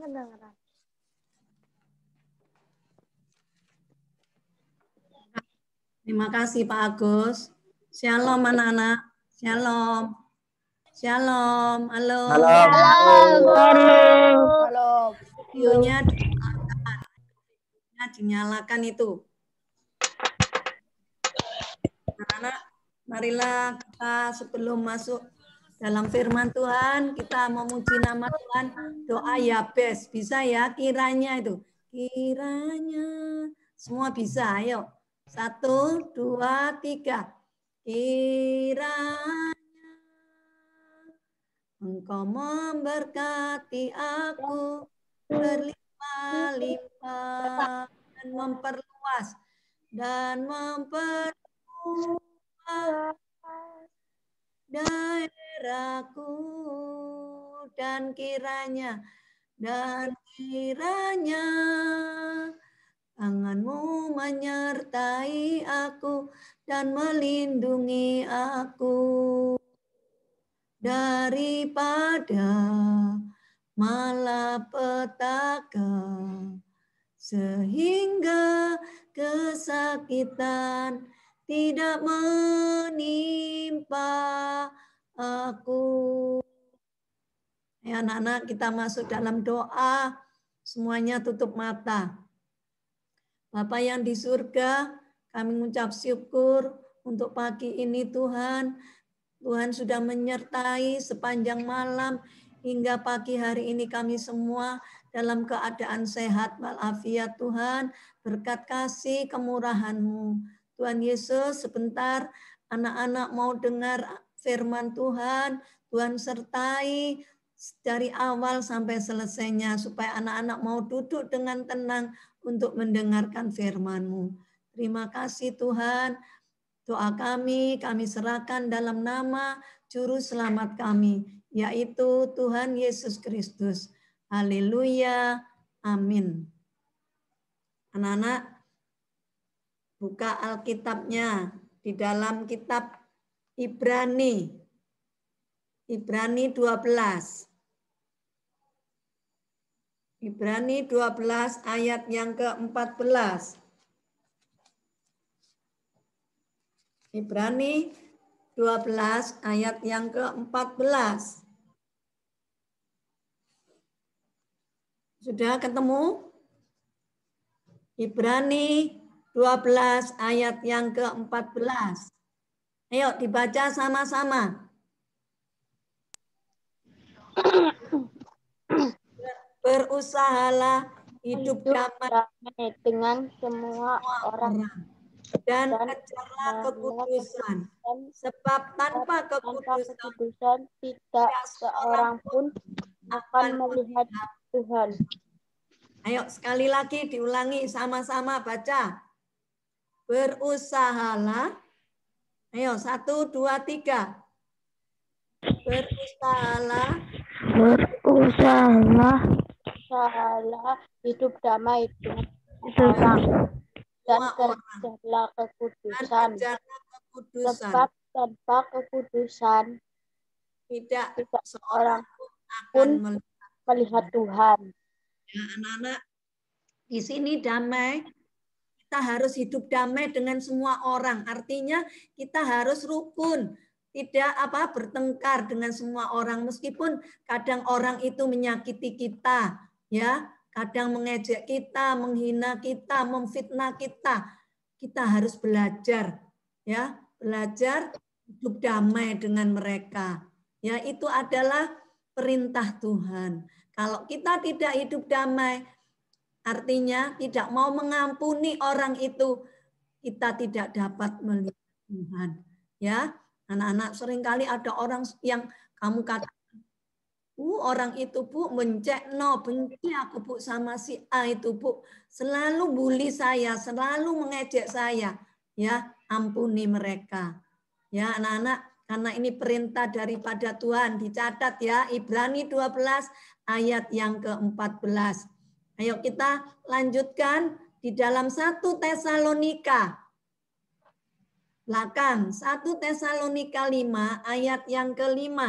kedengeran. Terima kasih Pak Agus. Shalom anak-anak. Shalom. Shalom. Halo. Halo. Videonya dinyalakan itu. Anak-anak, marilah kita sebelum masuk dalam firman Tuhan, kita memuji nama Tuhan. Doa Yabes. Bisa ya kiranya itu. Kiranya. Semua bisa. Ayo. 1, 2, 3. Kiranya Engkau memberkati aku berlimpah-limpah dan memperluas daerahku, dan kiranya tanganmu menyertai aku dan melindungi aku daripada malapetaka, sehingga kesakitan tidak menimpa aku. Ya anak-anak, kita masuk dalam doa, semuanya tutup mata. Bapa yang di surga, kami mengucap syukur untuk pagi ini Tuhan. Tuhan sudah menyertai sepanjang malam hingga pagi hari ini kami semua dalam keadaan sehat walafiat Tuhan. Berkat kasih kemurahan-Mu. Tuhan Yesus, sebentar anak-anak mau dengar firman Tuhan. Tuhan sertai dari awal sampai selesainya supaya anak-anak mau duduk dengan tenang untuk mendengarkan firman-Mu. Terima kasih Tuhan. Doa kami serahkan dalam nama Juru Selamat kami, yaitu Tuhan Yesus Kristus. Haleluya. Amin. Anak-anak, buka Alkitabnya di dalam kitab Ibrani. Ibrani 12. Ibrani 12 ayat yang ke-14. Ibrani 12 ayat yang ke-14. Sudah ketemu? Ibrani 12 ayat yang ke-14. Ayo dibaca sama-sama. Berusahalah hidup damai dengan semua orang dan kejarlah kekudusan, sebab tanpa kekudusan tidak seorang pun akan melihat Tuhan. Ayo sekali lagi diulangi sama-sama baca. Berusahalah. Ayo 1, 2, 3. Berusahalah hidup damai dengan orang dan kejarlah kekudusan. Sebab tanpa kekudusan tidak seorang pun melihat Tuhan. Ya, anak-anak, di sini damai. Kita harus hidup damai dengan semua orang. Artinya kita harus rukun, tidak bertengkar dengan semua orang, meskipun kadang orang itu menyakiti kita, ya, kadang mengejek kita, menghina kita, memfitnah kita. Kita harus belajar, ya, belajar hidup damai dengan mereka. Ya, itu adalah perintah Tuhan. Kalau kita tidak hidup damai, artinya tidak mau mengampuni orang itu, kita tidak dapat melihat Tuhan. Ya, anak-anak, seringkali ada orang yang kamu katakan, orang itu Bu mencekno, benci aku Bu sama si A itu Bu, selalu bully saya, selalu mengejek saya. Ya, ampuni mereka. Ya, anak-anak, karena ini perintah daripada Tuhan, dicatat ya, Ibrani 12 ayat yang ke-14. Ayo kita lanjutkan di dalam 1 Tesalonika. Belakang, 1 Tesalonika 5 ayat yang ke-5.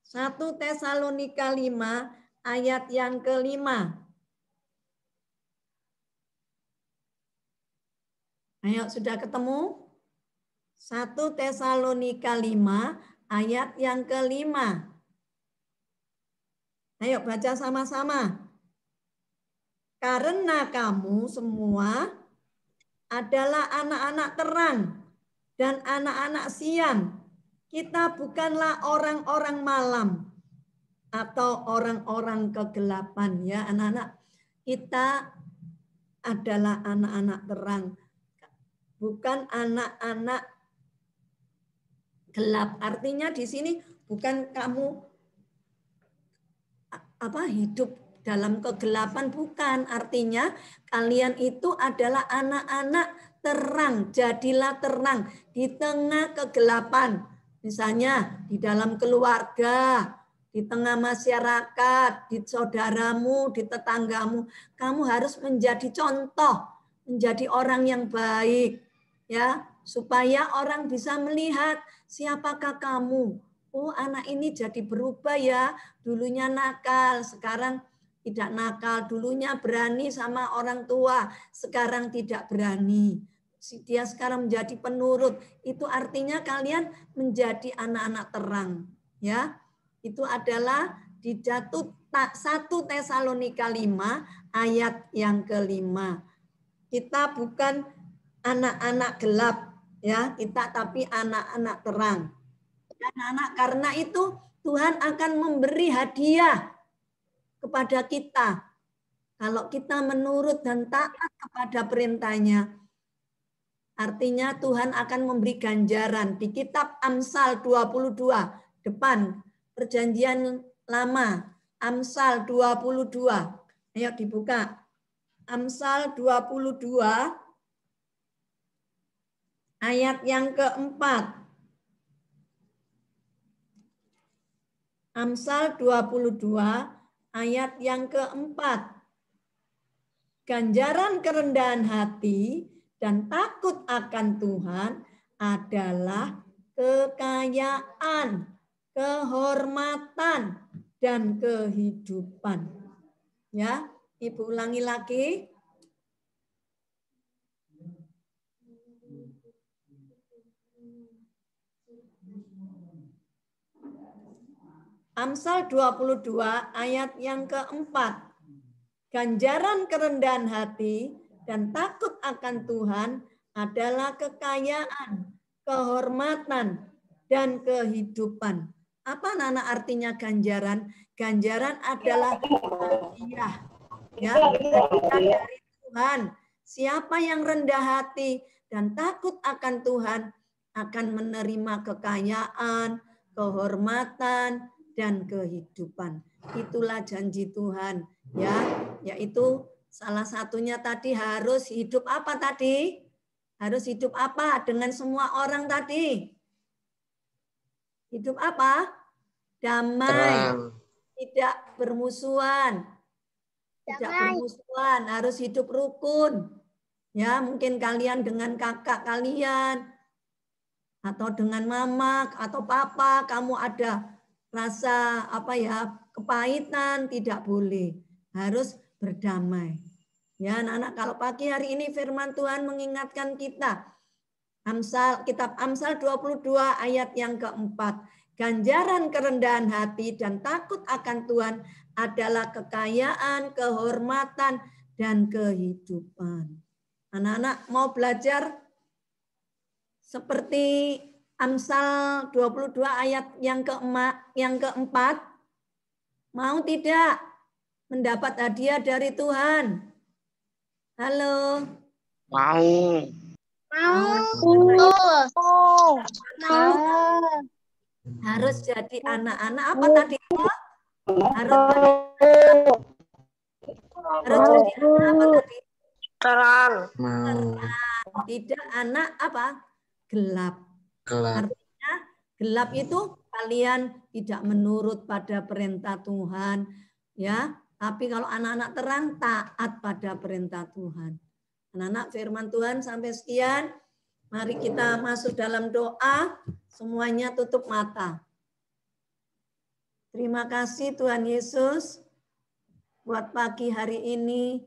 1 Tesalonika 5 ayat yang ke-5. Ayo, sudah ketemu? 1 Tesalonika 5 ayat yang ke-5. Ayo baca sama-sama. Karena kamu semua adalah anak-anak terang dan anak-anak siang. Kita bukanlah orang-orang malam atau orang-orang kegelapan, ya anak-anak. Kita adalah anak-anak terang, bukan anak-anak gelap. Artinya di sini bukan kamu hidup dalam kegelapan, bukan. Artinya kalian itu adalah anak-anak terang. Jadilah terang di tengah kegelapan. Misalnya di dalam keluarga, di tengah masyarakat, di saudaramu, di tetanggamu. Kamu harus menjadi contoh, menjadi orang yang baik, ya, supaya orang bisa melihat siapakah kamu. Oh, anak ini jadi berubah ya. Dulunya nakal, sekarang tidak nakal. Dulunya berani sama orang tua, sekarang tidak berani. Dia sekarang menjadi penurut. Itu artinya kalian menjadi anak-anak terang, ya. Itu adalah di 1 Tesalonika 5 ayat yang ke-5. Kita bukan anak-anak gelap, ya, kita tapi anak-anak terang. Anak-anak, karena itu Tuhan akan memberi hadiah kepada kita. Kalau kita menurut dan taat kepada perintahnya. Artinya Tuhan akan memberi ganjaran. Di kitab Amsal 22, depan perjanjian lama. Amsal 22. Ayo dibuka. Amsal 22 ayat yang keempat. Amsal 22 ayat yang keempat. Ganjaran kerendahan hati dan takut akan Tuhan adalah kekayaan, kehormatan, dan kehidupan. Ya, Ibu ulangi lagi. Amsal 22 ayat yang keempat. Ganjaran kerendahan hati dan takut akan Tuhan adalah kekayaan, kehormatan, dan kehidupan. Apa Nana artinya ganjaran? Ganjaran adalah hadiah, ya, hadiah dari Tuhan. Siapa yang rendah hati dan takut akan Tuhan akan menerima kekayaan, kehormatan, dan kehidupan. Itulah janji Tuhan, ya, yaitu salah satunya tadi harus hidup apa tadi? Harus hidup apa dengan semua orang tadi? Hidup apa? Damai, tidak bermusuhan. Tidak bermusuhan, harus hidup rukun. Ya, mungkin kalian dengan kakak kalian atau dengan mama atau papa kamu ada rasa kepahitan, tidak boleh. Harus berdamai. Ya, anak-anak, kalau pagi hari ini firman Tuhan mengingatkan kita. Kitab Amsal 22 ayat yang keempat. Ganjaran kerendahan hati dan takut akan Tuhan adalah kekayaan, kehormatan, dan kehidupan. Anak-anak mau belajar seperti Amsal 22 ayat yang keempat, mau tidak mendapat hadiah dari Tuhan? Halo? Mau. Harus jadi anak-anak apa tadi? Harus jadi anak apa tadi? Terang. Tidak anak apa? Gelap. Gelap. Artinya gelap itu kalian tidak menurut pada perintah Tuhan, ya. Tapi kalau anak-anak terang taat pada perintah Tuhan. Anak-anak, firman Tuhan sampai sekian. Mari kita masuk dalam doa. Semuanya tutup mata. Terima kasih Tuhan Yesus. buat pagi hari ini.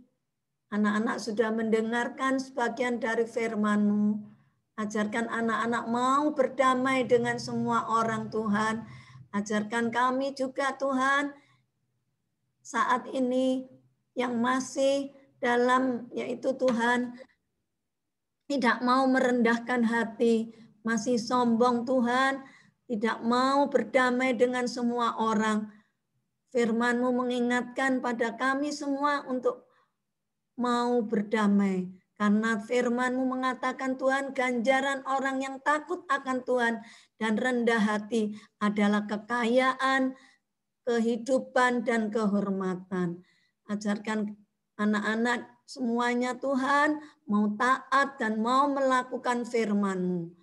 Anak-anak sudah mendengarkan sebagian dari firman-Mu. Ajarkan anak-anak mau berdamai dengan semua orang Tuhan. Ajarkan kami juga Tuhan saat ini yang masih dalam yaitu Tuhan tidak mau merendahkan hati, masih sombong Tuhan, tidak mau berdamai dengan semua orang. Firman-Mu mengingatkan pada kami semua untuk mau berdamai. Karena firman-Mu mengatakan Tuhan, ganjaran orang yang takut akan Tuhan dan rendah hati adalah kekayaan, kehidupan, dan kehormatan. Ajarkan anak-anak semuanya Tuhan, mau taat dan mau melakukan firman-Mu.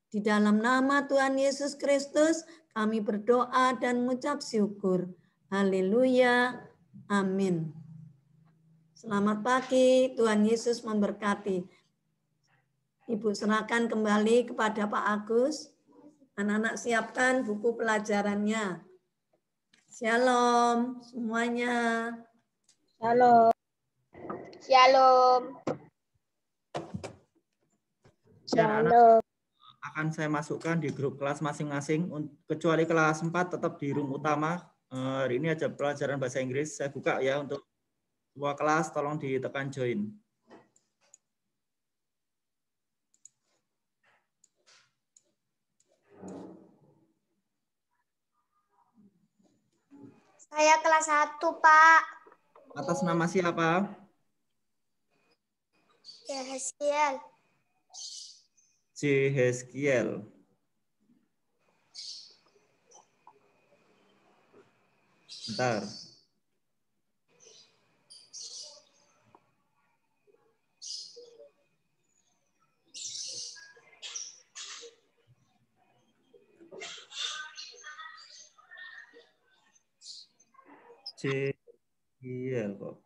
Di dalam nama Tuhan Yesus Kristus, kami berdoa dan mengucap syukur. Haleluya. Amin. Selamat pagi, Tuhan Yesus memberkati. Ibu serahkan kembali kepada Pak Agus. Anak-anak siapkan buku pelajarannya. Shalom semuanya. Shalom. Shalom. Shalom. Akan saya masukkan di grup kelas masing-masing. Kecuali kelas 4 tetap di room utama. Hari ini ada pelajaran bahasa Inggris. Saya buka ya untuk semua kelas, tolong ditekan join. Saya kelas 1, Pak. Atas nama siapa? Yeskiel. Jeheskiel. Bentar. Jehiel kok.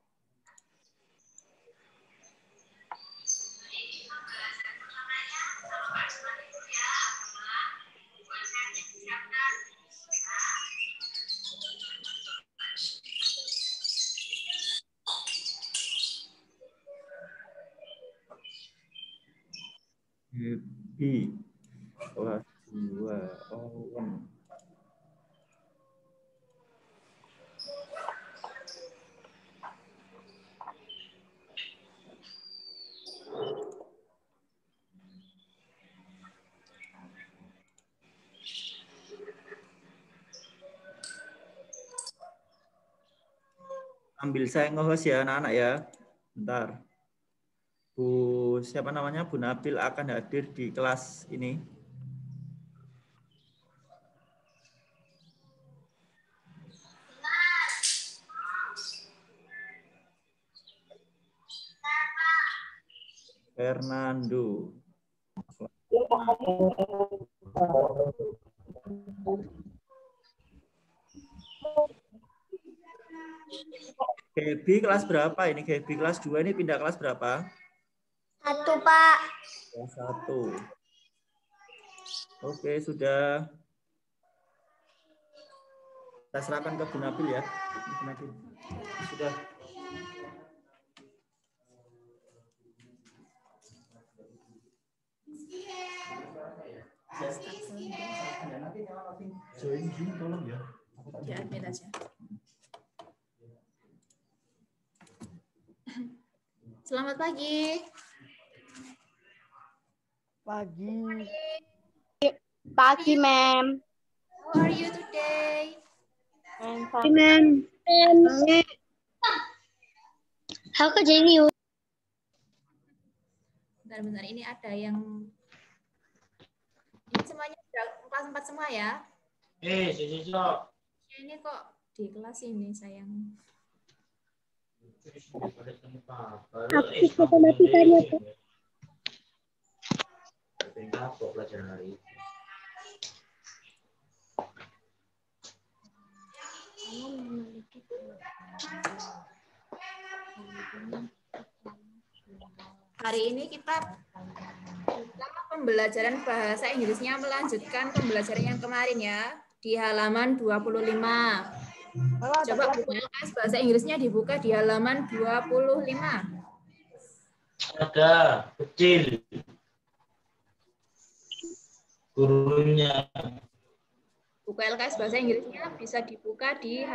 Happy kelas 2 Owen. Ambil saya nge-host ya anak-anak ya. Bentar. Bu, siapa namanya? Bu Nabil akan hadir di kelas ini. Fernando. Gaby kelas berapa ini? Gaby kelas 2 ini pindah kelas berapa? 1, Pak. Kelas 1. Oke, sudah. Saya serahkan ke Bu Nabil ya. Bu Nabil. Sudah. Join Zoom tolong ya. Ya, admin aja. Selamat pagi. Pagi. Pagi, ma'am. How are you today? I'm fine, ma'am. How could you? Bentar-bentar, ini ada yang... Ini semuanya sudah kelas 4 semua ya? Ini kok di kelas ini, sayang. Aktif matematikanya, Pak. Hari ini kita pembelajaran bahasa Inggrisnya melanjutkan pembelajaran yang kemarin ya, di halaman 25. Coba buku LKS bahasa Inggrisnya dibuka di halaman 25. Ada kecil. Gurunya. Buku LKS bahasa Inggrisnya bisa dibuka di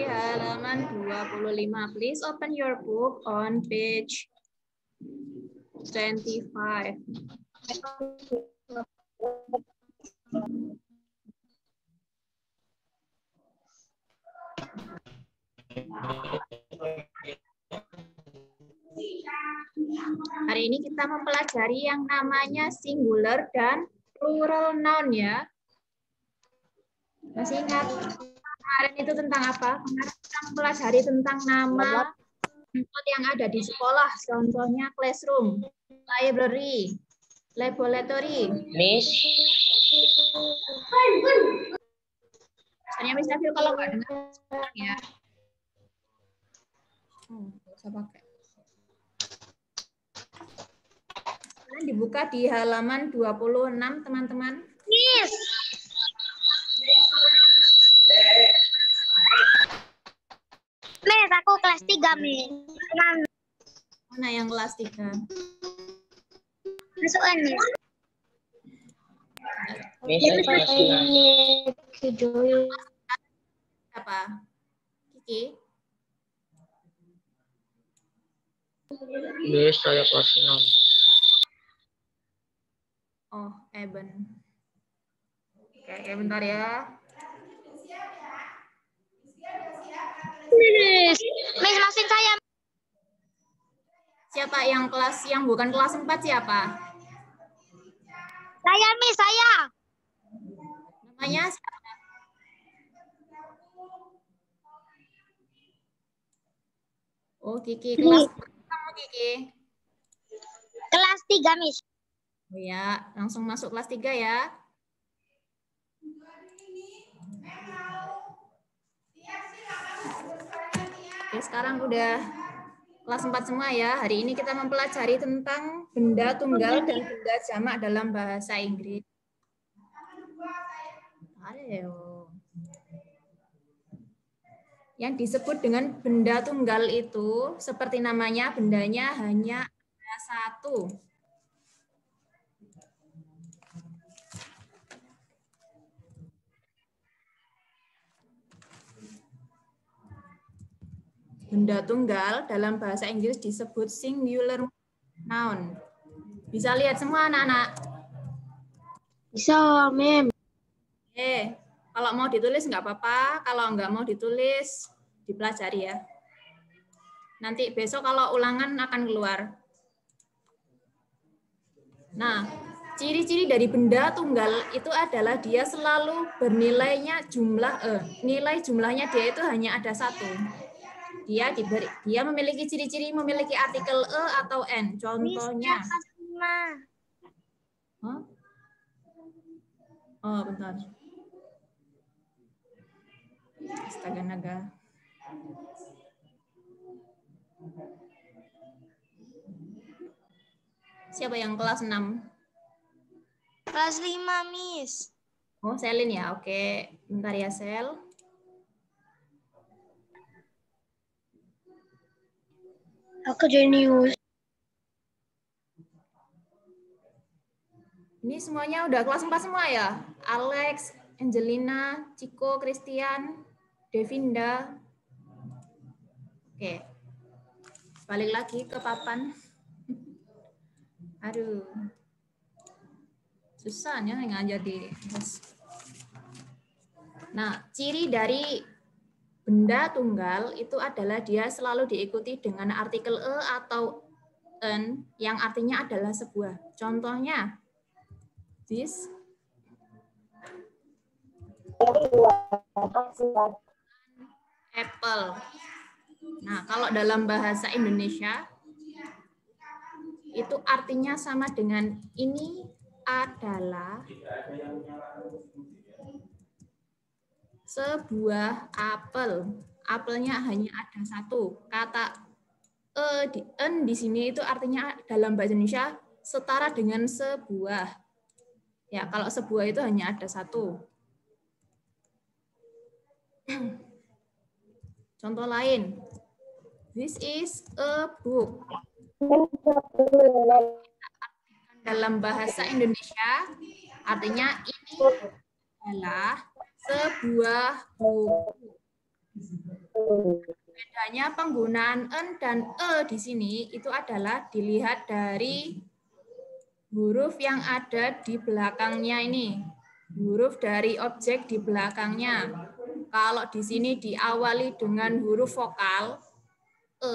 halaman 25. Please open your book on page 25. Hari ini kita mempelajari yang namanya singular dan plural noun ya. Masih ingat kemarin itu tentang apa? Kemarin kita mempelajari tentang nama tempat yang ada di sekolah. Contohnya classroom, library, laboratory. Miss. Misalnya Miss Nafil kalau nggak dengar ya. Nggak usah pakai. Dibuka di halaman 26, teman-teman. Miss. Miss, aku kelas 3, Miss. Mana yang kelas 3? Masukkan, Miss. Miss, Apa? Kiki? Miss, saya kelas 6. Oh, Eben. Oke, bentar ya. Miss, maafin saya. Siapa yang bukan kelas 4 siapa? Saya, Miss, saya. Namanya siapa? Oh, Kiki. Kelas kamu, Kiki? Kelas 3, Miss. Oh ya, langsung masuk kelas 3 ya. Oke, sekarang udah kelas 4 semua ya. Hari ini kita mempelajari tentang benda tunggal dan benda jamak dalam bahasa Inggris. Ayo. Yang disebut dengan benda tunggal itu, seperti namanya, bendanya hanya ada satu. Benda tunggal dalam bahasa Inggris disebut singular noun. Bisa lihat semua anak-anak? Bisa, Mem. Kalau mau ditulis nggak apa-apa, kalau nggak mau ditulis dipelajari ya. Nanti besok kalau ulangan akan keluar. Nah, ciri-ciri dari benda tunggal itu adalah dia selalu bernilainya nilai jumlahnya dia itu hanya ada satu. Dia memiliki ciri-ciri memiliki artikel e atau n. Contohnya. Huh? Oh, bentar. Astaga naga. Siapa yang kelas 6? Kelas 5, Miss. Oh, Selin ya. Oke, bentar ya, Sel. Aku jenius. Ini semuanya udah kelas 4 semua ya? Alex, Angelina, Ciko, Christian, Devinda. Oke. Balik lagi ke papan. Aduh. Susahnya ngajar di. Nah, ciri dari benda tunggal itu adalah dia selalu diikuti dengan artikel e atau n yang artinya adalah sebuah. Contohnya, this, apple. Nah, kalau dalam bahasa Indonesia itu artinya sama dengan ini adalah sebuah apel. Apelnya hanya ada satu. Kata n di sini itu artinya dalam bahasa Indonesia setara dengan sebuah. Ya, kalau sebuah itu hanya ada satu. Contoh lain. This is a book. Dalam bahasa Indonesia, artinya ini adalah sebuah buku. Bedanya penggunaan en dan e di sini itu adalah dilihat dari huruf yang ada di belakangnya ini. Huruf dari objek di belakangnya. Kalau di sini diawali dengan huruf vokal e,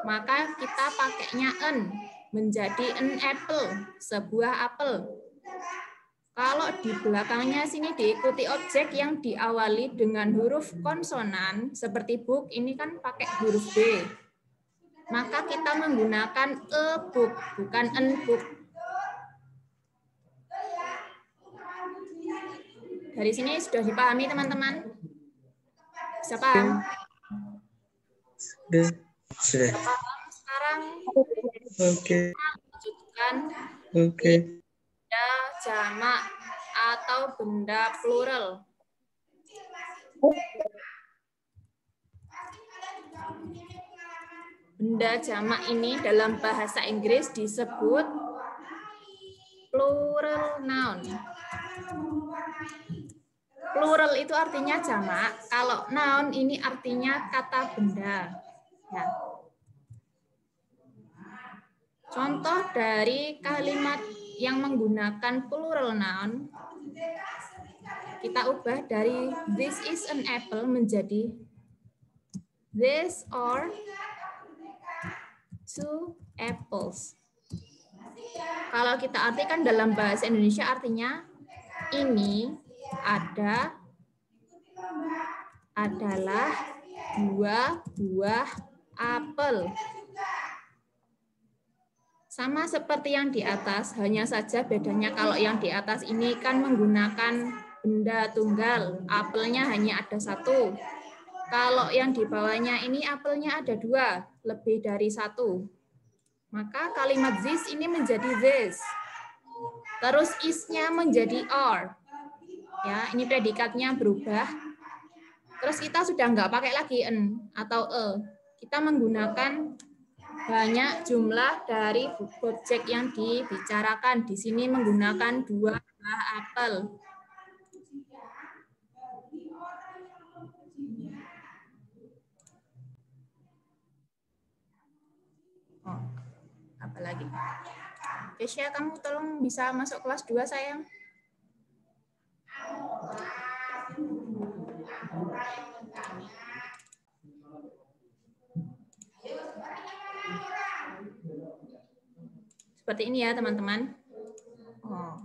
maka kita pakainya en, menjadi an apple, sebuah apel. Kalau di belakangnya sini diikuti objek yang diawali dengan huruf konsonan, seperti book, ini kan pakai huruf B. Maka kita menggunakan a book, bukan an book. Dari sini sudah dipahami, teman-teman? Bisa paham? Sudah. Sekarang Oke. lanjutkan Oke. benda jamak atau benda plural. Benda jamak ini dalam bahasa Inggris disebut plural noun. Plural itu artinya jamak, kalau noun ini artinya kata benda. Ya. Contoh dari kalimat yang menggunakan plural noun, kita ubah dari this is an apple menjadi this are two apples. Kalau kita artikan dalam bahasa Indonesia artinya ini adalah dua buah apel. Sama seperti yang di atas, hanya saja bedanya kalau yang di atas ini kan menggunakan benda tunggal, apelnya hanya ada satu. Kalau yang di bawahnya ini apelnya ada dua, lebih dari satu. Maka kalimat this ini menjadi this. Terus is-nya menjadi are. Ya, ini predikatnya berubah. Terus kita sudah nggak pakai lagi en atau e. Kita menggunakan banyak jumlah dari objek yang dibicarakan. Di sini menggunakan dua buah apel. Oh, apa lagi? Kesia, kamu tolong bisa masuk kelas 2, sayang. Seperti ini ya, teman-teman. Oh.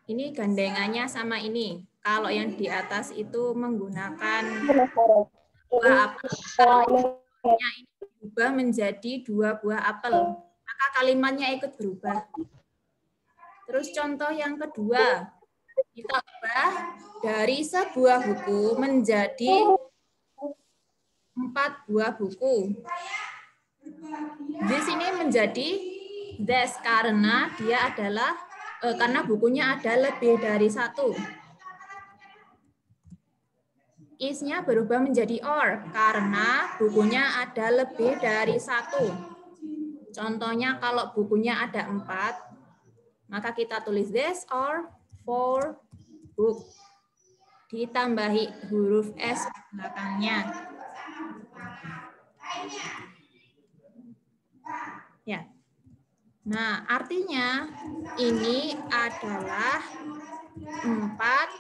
Ini gandengannya sama ini. Kalau yang di atas itu menggunakan buah apel, kalau ini berubah menjadi dua buah apel, maka kalimatnya ikut berubah. Terus contoh yang kedua, kita ubah dari sebuah buku menjadi 4 buah buku. Di sini menjadi this karena dia adalah karena bukunya ada lebih dari satu. Is-nya berubah menjadi or karena bukunya ada lebih dari satu. Contohnya kalau bukunya ada 4, maka kita tulis this or 4 book. Ditambahi huruf S belakangnya. Ya. Nah, artinya ini adalah 4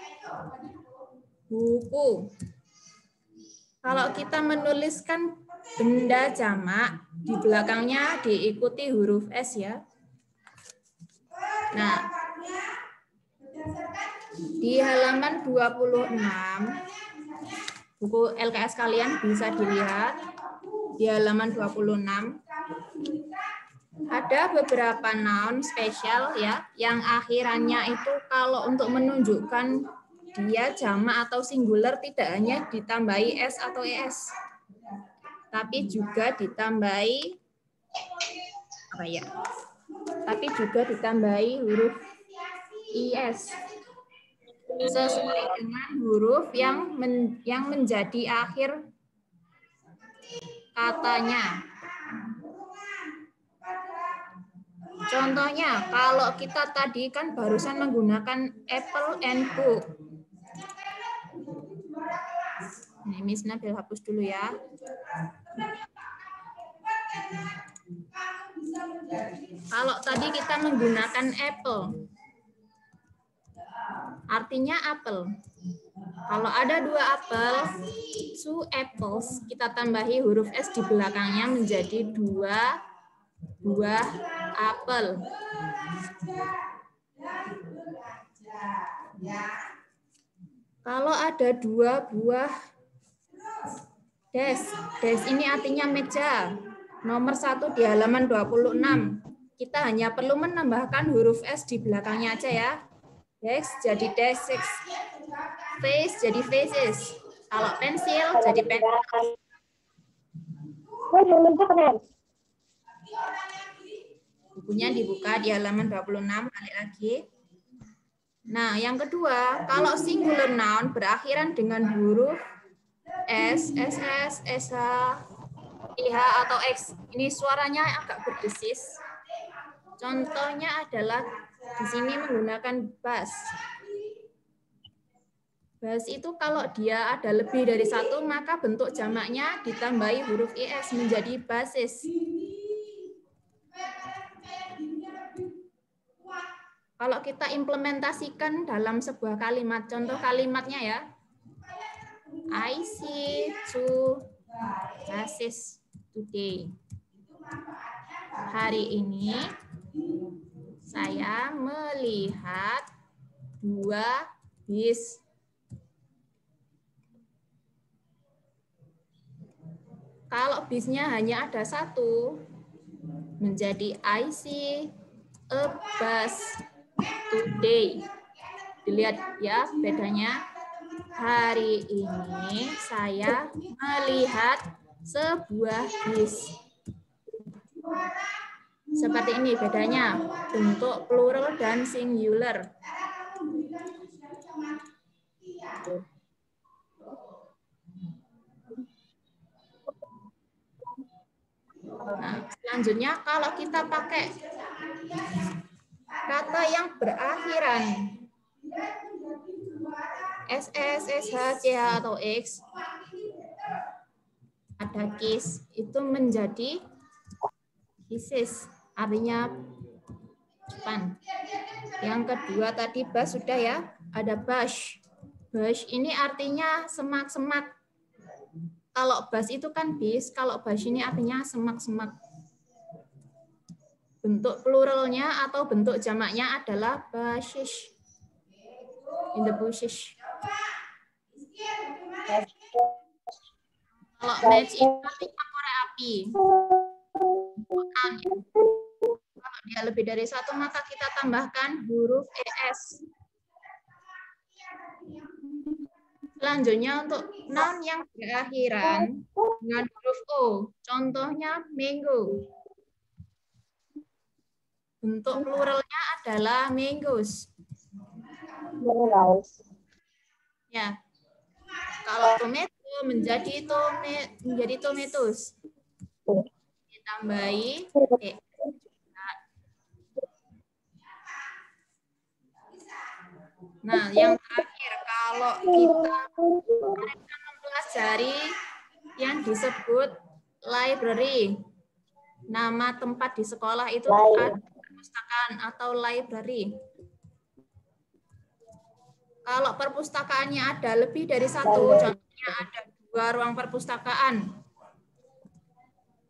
buku. Kalau kita menuliskan benda jamak, di belakangnya diikuti huruf S ya. Nah, di halaman 26, buku LKS kalian bisa dilihat, di halaman 26, ada beberapa noun spesial ya, yang akhirannya itu kalau untuk menunjukkan dia jamak atau singular tidak hanya ditambahi S atau ES, tapi juga ditambahi apa ya? tapi juga ditambahi huruf IS sesuai dengan huruf yang menjadi akhir katanya. Contohnya, kalau kita tadi kan barusan menggunakan apple and book. Ini Miss Nabil hapus dulu ya. Kalau tadi kita menggunakan apple, artinya apel. Kalau ada 2 apel, 2 apples, kita tambahi huruf S di belakangnya menjadi 2 buah apel. Kalau ada 2 buah desk, desk ini artinya meja. Nomor 1 di halaman 26. Kita hanya perlu menambahkan huruf S di belakangnya aja ya. Desk jadi desks. Face jadi faces. Kalau pensil jadi pencil. Bukunya dibuka di halaman 26, balik lagi. Nah, yang kedua, kalau singular noun berakhiran dengan huruf S, SS, SH, IH, atau X. Ini suaranya agak berdesis. Contohnya adalah di sini menggunakan bus. Bus itu kalau dia ada lebih dari 1, maka bentuk jamaknya ditambahi huruf IS menjadi buses. Kalau kita implementasikan dalam sebuah kalimat, contoh kalimatnya ya. I see 2 buses today. Hari ini saya melihat 2 bis. Kalau bisnya hanya ada 1, menjadi I see a bus today. Dilihat ya bedanya. Hari ini saya melihat sebuah bis. Seperti ini bedanya bentuk plural dan singular. Nah, selanjutnya kalau kita pakai kata yang berakhiran SS, SH, CH, atau X, ada kiss, itu menjadi kisses, artinya depan. Yang kedua tadi bus sudah ya, ada bush. Bush ini artinya semak-semak. Kalau bus itu kan bis, kalau bush ini artinya semak-semak. Bentuk pluralnya atau bentuk jamaknya adalah bushes. In the bushes. Kalau match itu artinya korek api. Kalau dia lebih dari 1, maka kita tambahkan huruf ES. Selanjutnya untuk noun yang berakhiran dengan huruf O. Contohnya mango. Bentuk pluralnya adalah mangoes. Ya. Kalau tomato menjadi tomatoes. Ditambahi E. Nah, yang terakhir, kalau kita mempelajari yang disebut library, nama tempat di sekolah itu ada perpustakaan atau library. Kalau perpustakaannya ada lebih dari 1, contohnya ada 2 ruang perpustakaan,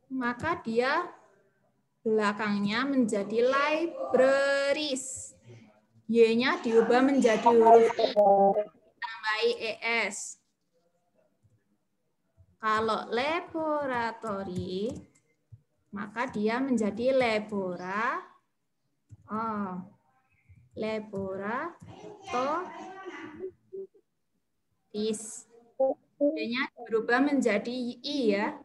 maka dia belakangnya menjadi libraries. Y-nya diubah menjadi huruf I, tambahi ES. Kalau laboratory, maka dia menjadi laboratories. Y-nya berubah menjadi I ya.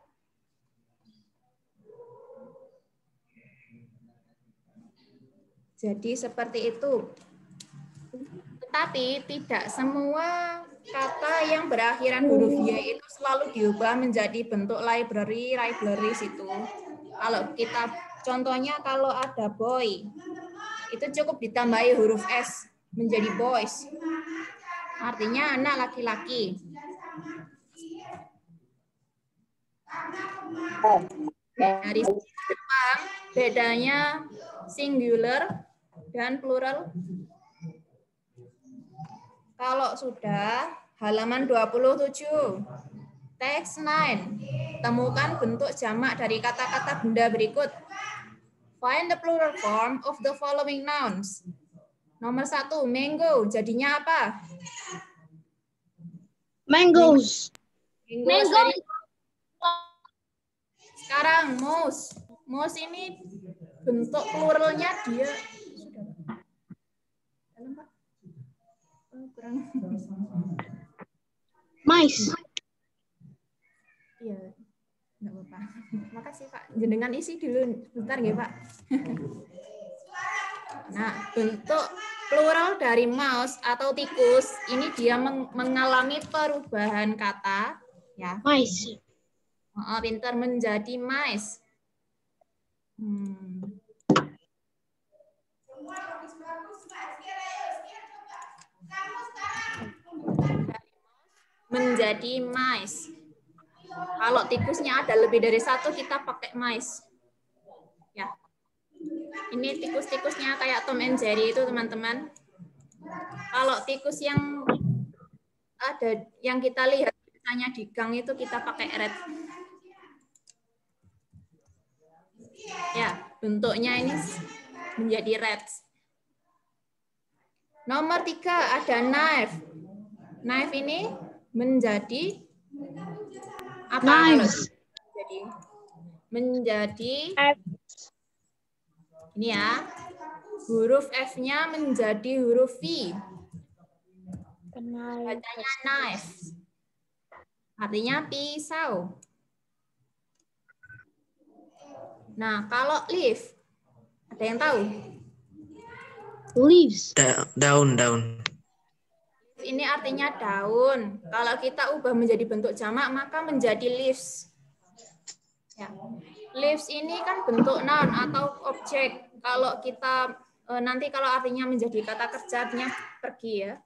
Jadi seperti itu. Tetapi tidak semua kata yang berakhiran huruf Y itu selalu diubah menjadi bentuk libraries itu. Kalau kita contohnya kalau ada boy, itu cukup ditambahi huruf S menjadi boys. Artinya anak laki-laki. Dari Jepang bedanya singular dan plural. Kalau sudah halaman 27, teks 9, temukan bentuk jamak dari kata-kata benda berikut. Find the plural form of the following nouns. Nomor 1, mango, jadinya apa? Mangoes. Mango. Sekarang mouse. Mouse ini bentuk pluralnya dia sudah. Dalam, Pak. Kurang. Mice. Iya, enggak apa-apa. Makasih, Pak. Jenengan isi dulu bentar ya, Pak. Nah, bentuk plural dari mouse atau tikus ini dia mengalami perubahan kata, ya. Mice. Pintar menjadi mice. Menjadi mice. Kalau tikusnya ada lebih dari satu, kita pakai mice. Ya. Ini tikus-tikusnya kayak Tom and Jerry itu, teman-teman. Kalau tikus yang ada yang kita lihat misalnya di gang itu kita pakai red. Ya, bentuknya ini menjadi red. Nomor 3 ada knife. Knife ini menjadi apa? Knives. Menjadi ini ya. Huruf F-nya menjadi huruf V. Bacanya knife. Artinya pisau. Nah, kalau leaf, ada yang tahu? Leaves. Daun. Ini artinya daun. Kalau kita ubah menjadi bentuk jamak, maka menjadi leaves. Ya. Leaves ini kan bentuk noun atau objek. Kalau kita nanti kalau artinya menjadi kata kerja, artinya pergi ya.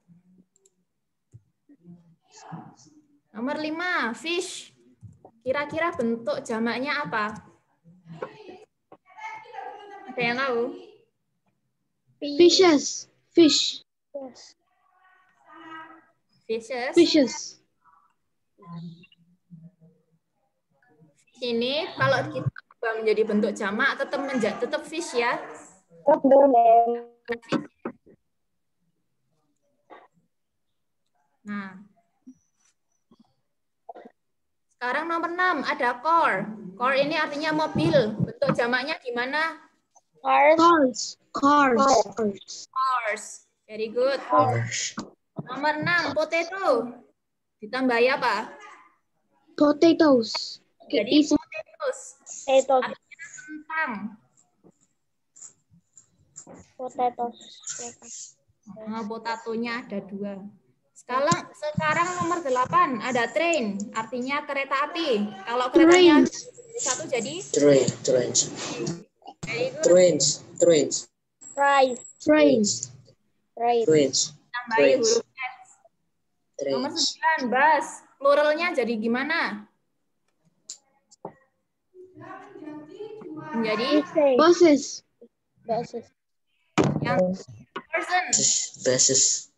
Nomor 5, fish. Kira-kira bentuk jamaknya apa? Ada yang tahu? Fishes. Fish. Fishes. Fishes. Ini kalau kita ubah menjadi bentuk jamak tetap fish ya. Nah. Sekarang nomor 6 ada car. Car ini artinya mobil. Bentuk jamaknya gimana? Cars. Very good. Nomor 6 potato. Ditambahi apa? Potatoes. Jadi potatoes. Artinya kentang. Nah, potatonya ada 2. Sekarang nomor 8 ada train, artinya kereta api. Kalau keretanya satu jadi Trains. tambahin huruf S. Nomor 9 bus, pluralnya jadi gimana? Menjadi Buses. yang person. Buses.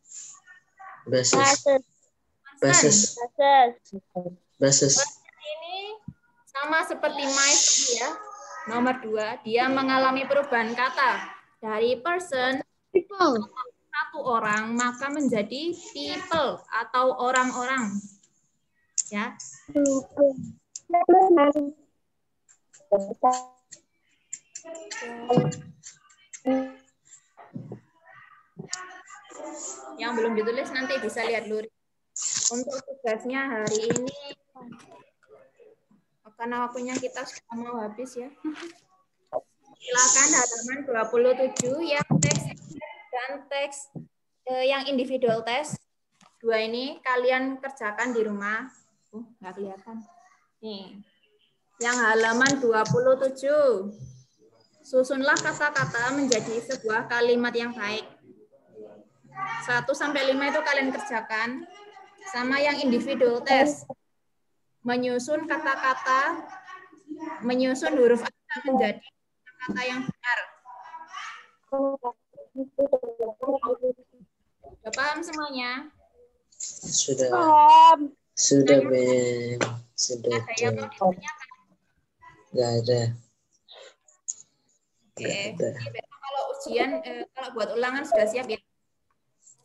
Ini sama seperti mice ya. Nomor 2, dia mengalami perubahan kata dari person People. satu orang maka menjadi people atau orang-orang. Ya. Yang belum ditulis nanti bisa lihat dulu. Untuk tugasnya hari ini, karena waktunya kita sudah mau habis ya. Silakan halaman 27 yang teks Dan teks yang individual test 2 ini kalian kerjakan di rumah. Nggak kelihatan. Nih. Yang halaman 27. Susunlah kata-kata menjadi sebuah kalimat yang baik. 1 sampai 5 itu kalian kerjakan. Sama yang individual test. Menyusun kata-kata, menyusun huruf kata menjadi kata yang benar. Sudah paham semuanya? Sudah. Sudah, Bem. Sudah. Ada yang mau ditanyakan? Nggak ada. Oke. Jadi besok kalau ujian, kalau buat ulangan sudah siap ya?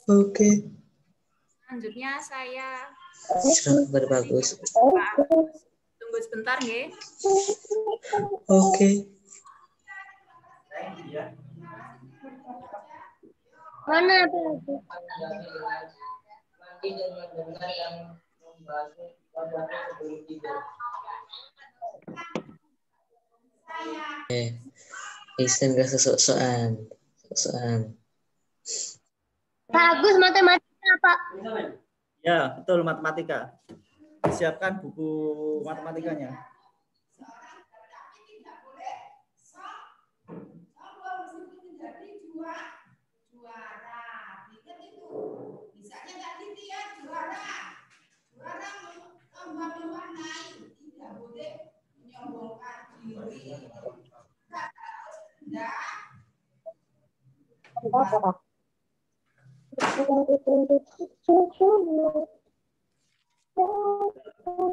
Oke. Selanjutnya saya Bagus. tunggu sebentar ya. Oke. Mana itu? Isen gak sok-sokan. Bagus matematika, Pak. Ya, betul matematika. Siapkan buku matematikanya.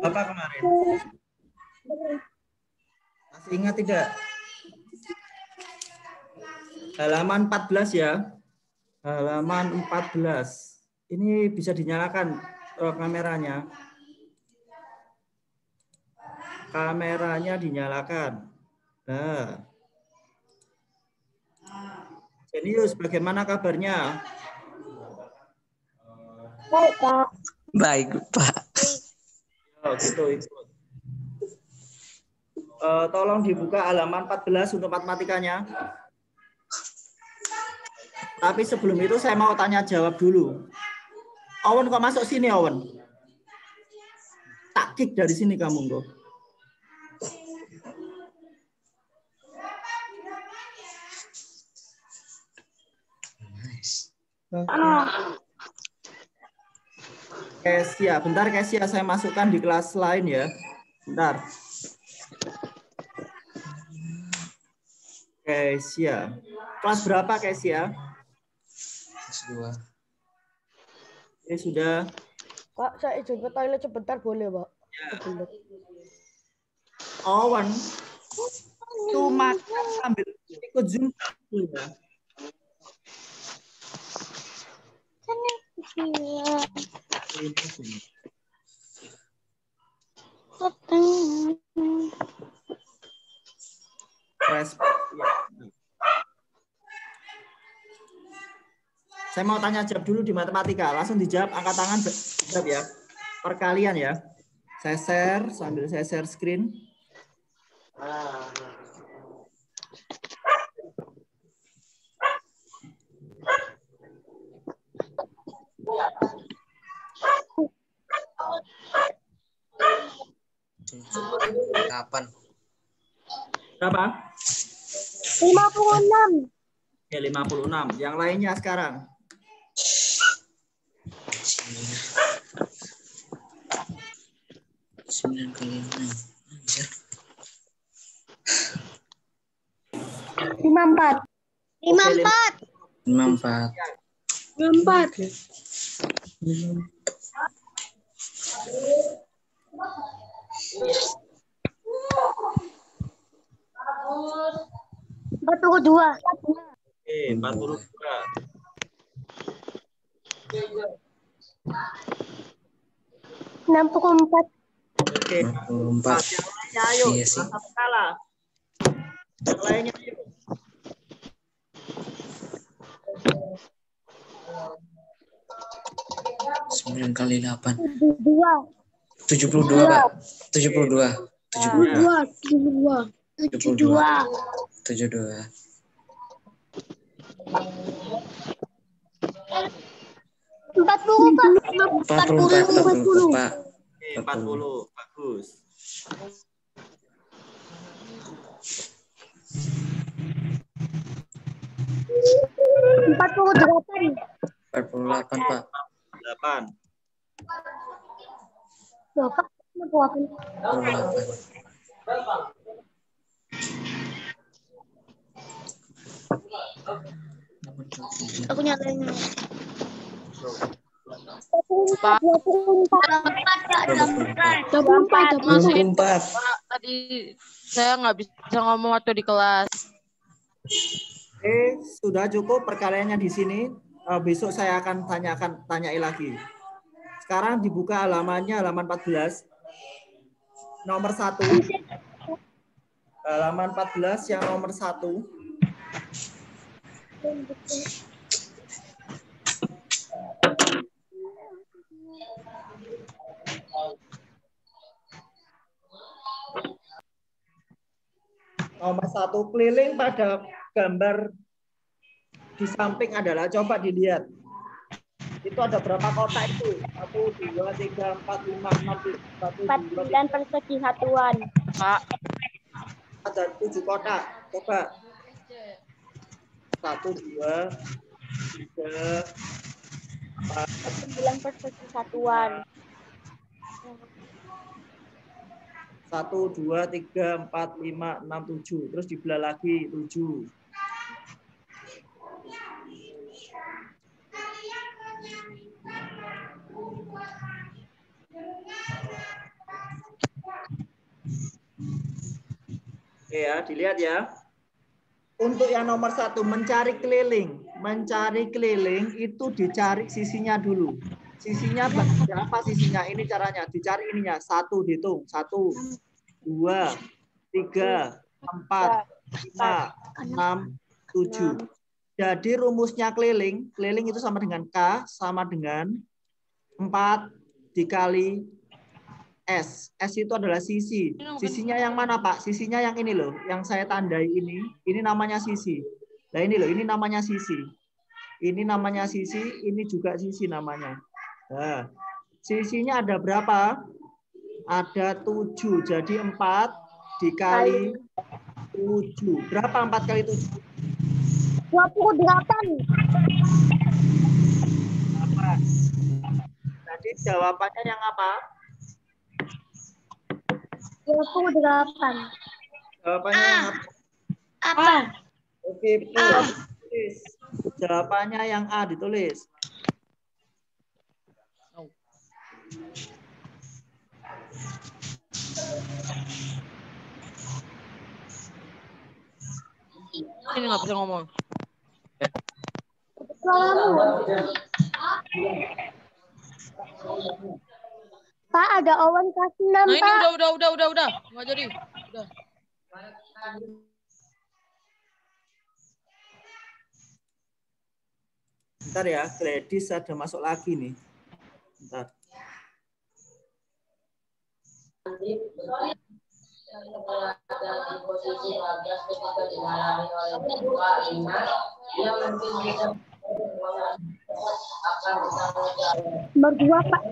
Bapak kemarin. Masih ingat tidak? Halaman 14 ya. Halaman 14. Ini bisa dinyalakan kameranya. Kameranya dinyalakan. Nah. Jenius, bagaimana kabarnya? Baik, Pak. Baik, Pak. Oh, gitu, ikut. Tolong dibuka halaman 14 untuk matematikanya. Tapi sebelum itu saya mau tanya jawab dulu. Owen kok masuk sini, Owen? Tak kick dari sini kamu, kok. Kesia, bentar Kesia, saya masukkan di kelas lain ya. Bentar. Kesia. Kelas berapa Kesia? Kelas 2. Ini sudah. Pak, saya izin ke toilet sebentar boleh, Pak? Ya. Owen. Cuma sambil ikut Zoom ya. Saya mau tanya jawab dulu di matematika. Langsung dijawab, angkat tangan jawab ya. Perkalian ya. Saya share sambil saya share screen. Kapan? Berapa? 56. Oke, 56. Yang lainnya sekarang. 9 kali 6. Anjir. 54. 54. 42. Oke, 42. 64. Oke, 64. yang lainnya ayo. Iya sih. Satu kalah. Yang lainnya ayo. Sembilan kali 8. 2. 72, Pak. 72. 72. 72. 72. Pak. Oke, 40. Bagus. Empat puluh 48, Pak. 8. Bapak 48. Aku nyatain. 24. Pak, tadi saya nggak bisa ngomong waktu di kelas. Sudah cukup perkaranya di sini. Besok saya akan tanyai lagi. Sekarang dibuka halamannya, halaman 14. Nomor 1. Halaman 14 yang nomor 1. Nomor 1, keliling pada gambar di samping adalah, coba dilihat. Itu ada berapa kotak itu? 1, 2, 3, 4, 5, 6, 7, 1, 2, 3. 49 persegi satuan. Pak, Ada 7 kotak. Coba. 1, 2, 3, 4. 9 persegi satuan. 1, 2, 3, 4, 5, 6, 7. Terus dibelah lagi 7. Oke ya, dilihat ya. Untuk yang nomor 1, mencari keliling. Mencari keliling itu dicari sisinya dulu. Sisinya berapa sisinya? Ini caranya. Dicari ininya. 1 dihitung. 1, 2, 3, 4, 5, 6, 7. Jadi rumusnya keliling. Keliling itu sama dengan K sama dengan 4 dikali S. S itu adalah sisi. Sisinya yang mana, Pak? Sisinya yang ini loh, yang saya tandai ini. Ini namanya sisi. Nah ini loh, ini namanya sisi. Ini namanya sisi, ini juga sisi namanya. Nah, sisinya ada berapa? Ada 7. Jadi 4 dikali 7. Berapa 4 kali 7? 28. Jadi jawabannya yang apa? 28. Jawabannya yang apa? Apa? Oke, betul. Tulis. Jawabannya yang A ditulis. ini nggak bisa ngomong. Pak, ada awan kelas 6, Nah ini Pak. udah. Nggak jadi. Udah. Bentar ya, Gladys ada masuk lagi nih. Bentar. Nomor 2, Pak.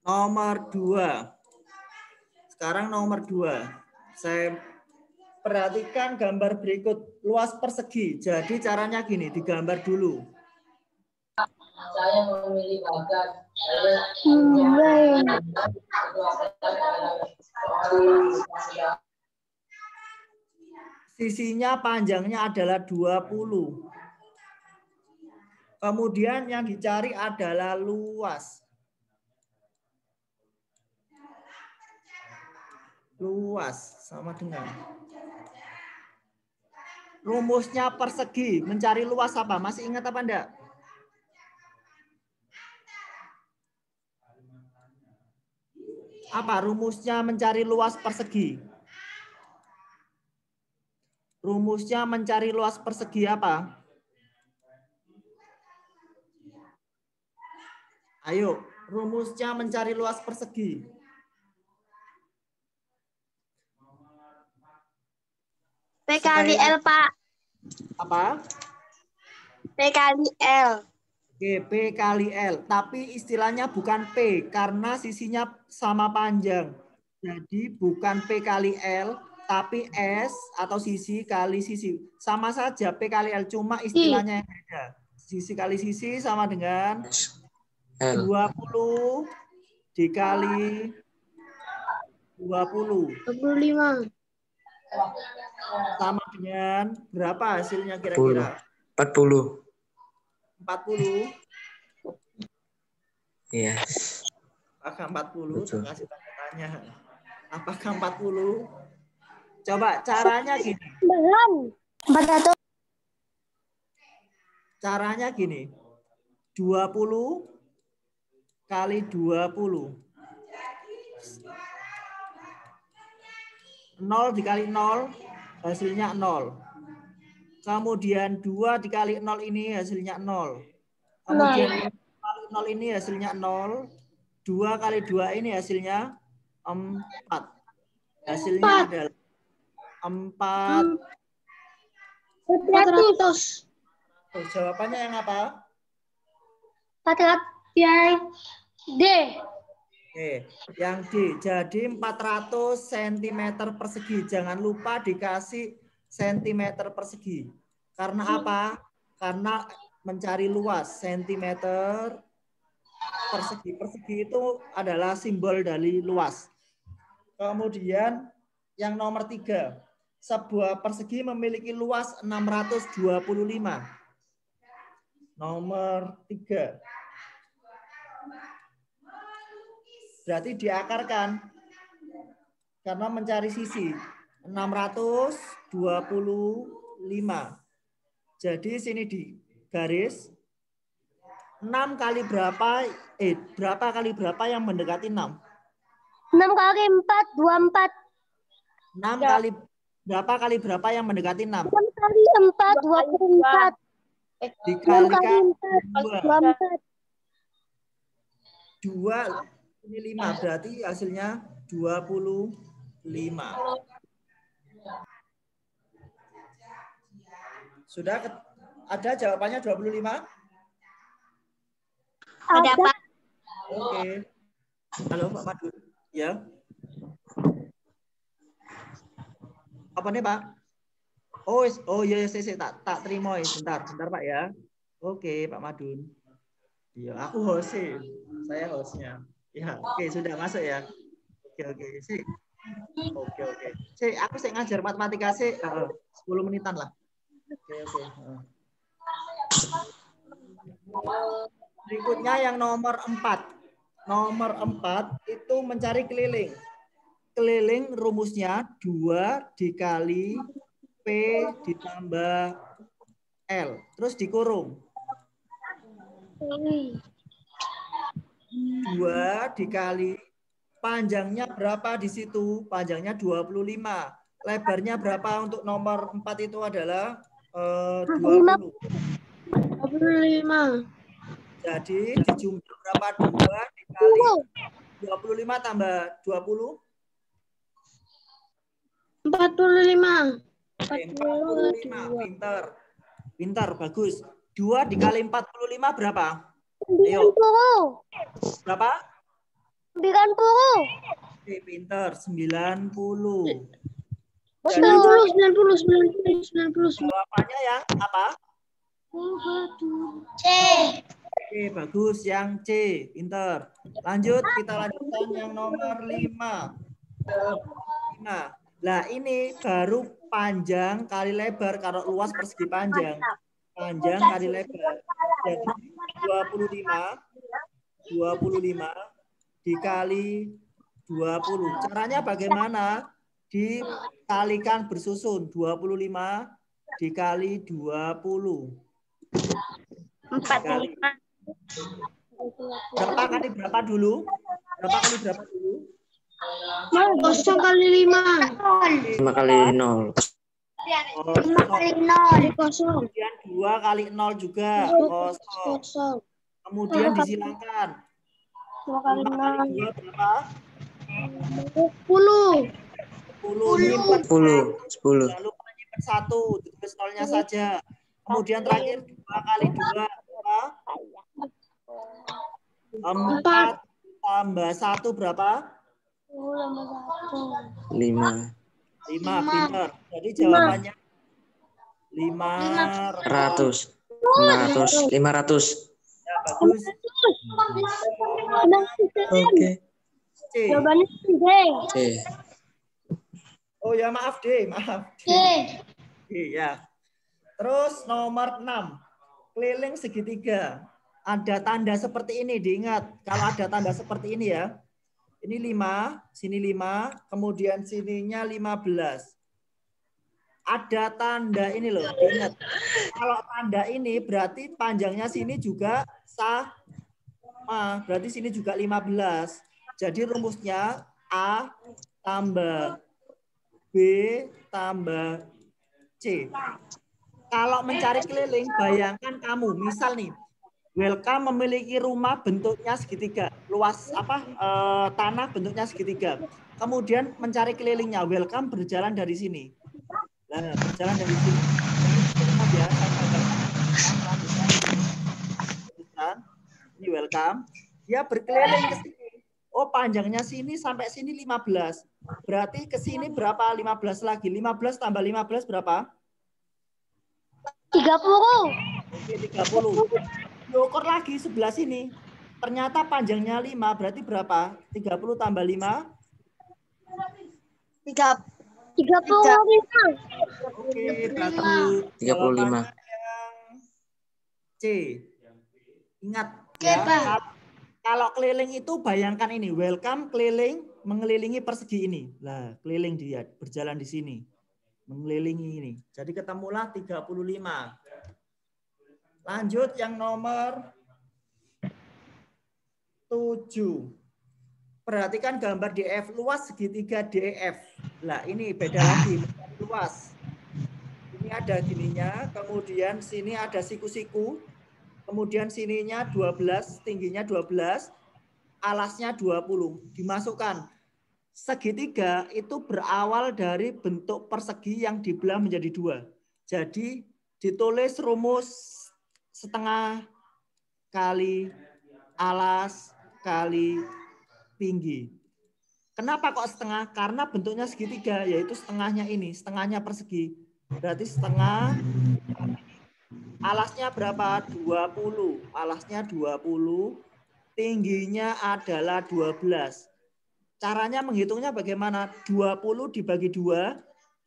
Nomor 2. Sekarang nomor 2. Saya perhatikan gambar berikut. Luas persegi. Jadi caranya gini, digambar dulu. Saya memilih bagan. Sisinya panjangnya adalah 20. Kemudian yang dicari adalah luas. Luas sama dengan rumusnya persegi. Mencari luas apa? Masih ingat apa enggak? Apa rumusnya mencari luas persegi? Rumusnya mencari luas persegi apa? Ayo, rumusnya mencari luas persegi. P kali L, Pak. Apa? P kali L. Oke, P kali L. Tapi istilahnya bukan P karena sisinya sama panjang. Jadi bukan P kali L, tapi S atau sisi kali sisi. Sama saja P kali L, cuma istilahnya yang beda. Sisi kali sisi sama dengan 20 dikali 20. 25. Sama dengan berapa hasilnya kira-kira? 40. 40. Iya. Apakah 40? Betul. Kasih tanda tanya. Apakah 40? Coba caranya gini. Belum. 400. Caranya gini. 20 kali 20. 0 dikali 0 hasilnya 0. Kemudian 2 dikali 0 ini hasilnya 0. Kemudian 0 ini hasilnya 0. 2 kali 2 ini hasilnya 4. Hasilnya adalah 400. Jawabannya yang apa? 400 yang D. Oke, yang D. Jadi 400 cm persegi. Jangan lupa dikasih cm persegi. Karena apa? Karena mencari luas cm persegi. Persegi itu adalah simbol dari luas. Kemudian yang nomor 3. Sebuah persegi memiliki luas 625. Nomor 3. Berarti diakarkan karena mencari sisi 625. Jadi sini di garis 6 kali berapa? Berapa kali berapa yang mendekati 6? 6 kali 4, 24. 6 kali berapa kali berapa yang mendekati 6? 6 kali 4, 24. Dikalikan 24. 2 ini 5, berarti hasilnya 25. Sudah ada jawabannya 25? Ada, Pak. Oke. Halo Pak Madu. Ya. Apa nih Pak? Oh iya saya tak terima sebentar Pak ya. Oke Pak Madun. Iya, aku host sih. Saya hostnya. Ya, oke sudah masuk ya. Oke sih. Oke. Sih, aku sih ngajar matematika sih 10 menitan lah. Oke. Berikutnya yang nomor 4. Nomor 4 itu mencari keliling. Keliling rumusnya 2 dikali P ditambah L. Terus dikurung. 2 dikali panjangnya berapa di situ? Panjangnya 25. Lebarnya berapa untuk nomor 4 itu adalah 20. 25. Jadi dijumlah berapa? 2 dikali 25 tambah 20? 45. 45. Pintar, bagus. 2 dikali 45 berapa? 90. Ayo. Berapa? 90. Oke, pintar. 90. 90. Jawabannya yang apa? C. Oke, bagus. Yang C. Pintar. Lanjut, kita lanjutkan yang nomor 5. Nah, ini baru panjang kali lebar. Kalau luas persegi panjang. Panjang kali lebar. Jadi 25 dikali 20. Caranya bagaimana? Dikalikan bersusun. 25 dikali 20. 45. Berapa kali berapa dulu? 0 kali 5. 5 kali 0. 5 kali 0. Kemudian 2 kali 0 juga. Kosong. Kemudian disilakan. 2 kali 5 kali 2 berapa? 10. 10. 10. Jangan lupa nyimpen 1. Ditulis plus nolnya saja. Kemudian terakhir 2 kali 2 berapa? 4 tambah 1 berapa? 5. 5, benar. Jadi jawabannya 500. 500. Ya, bagus. Oke. C. Jawabannya D. C. Oh ya, maaf D, maaf. D. Iya. Terus nomor 6. Keliling segitiga. Ada tanda seperti ini, diingat. Kalau ada tanda seperti ini ya. Ini 5, sini 5, kemudian sininya 15. Ada tanda ini loh, diingat. Kalau tanda ini berarti panjangnya sini juga sama. Berarti sini juga 15. Jadi rumusnya A tambah B tambah C. Kalau mencari keliling, bayangkan kamu, misal nih, Welcome memiliki rumah bentuknya segitiga, luas tanah bentuknya segitiga. Kemudian mencari kelilingnya, Welcome berjalan dari sini. Nah, berjalan dari sini. Ini Welcome. Dia berkeliling ke sini. Oh, panjangnya sini sampai sini 15. Berarti ke sini berapa? 15 lagi. 15 tambah 15 berapa? 30. Oke, 30. Diukur lagi sebelah sini. Ternyata panjangnya 5, berarti berapa? 30 tambah 5? 35. Oke, berarti 35. C. Ingat ya, kalau keliling itu bayangkan ini, Welcome keliling mengelilingi persegi ini. Lah, keliling dia berjalan di sini. Mengelilingi ini. Jadi ketemulah 35. Lanjut yang nomor 7. Perhatikan gambar DF, luas segitiga DF. Nah, ini beda lagi, luas. Ini ada gininya, kemudian sini ada siku-siku, kemudian sininya 12, tingginya 12, alasnya 20. Dimasukkan. Segitiga itu berawal dari bentuk persegi yang dibelah menjadi 2. Jadi ditulis rumus setengah kali alas kali tinggi. Kenapa kok setengah? Karena bentuknya segitiga, yaitu setengahnya ini, setengahnya persegi. Berarti setengah, alasnya berapa? 20. Alasnya 20, tingginya adalah 12. Caranya menghitungnya bagaimana? 20 dibagi 2,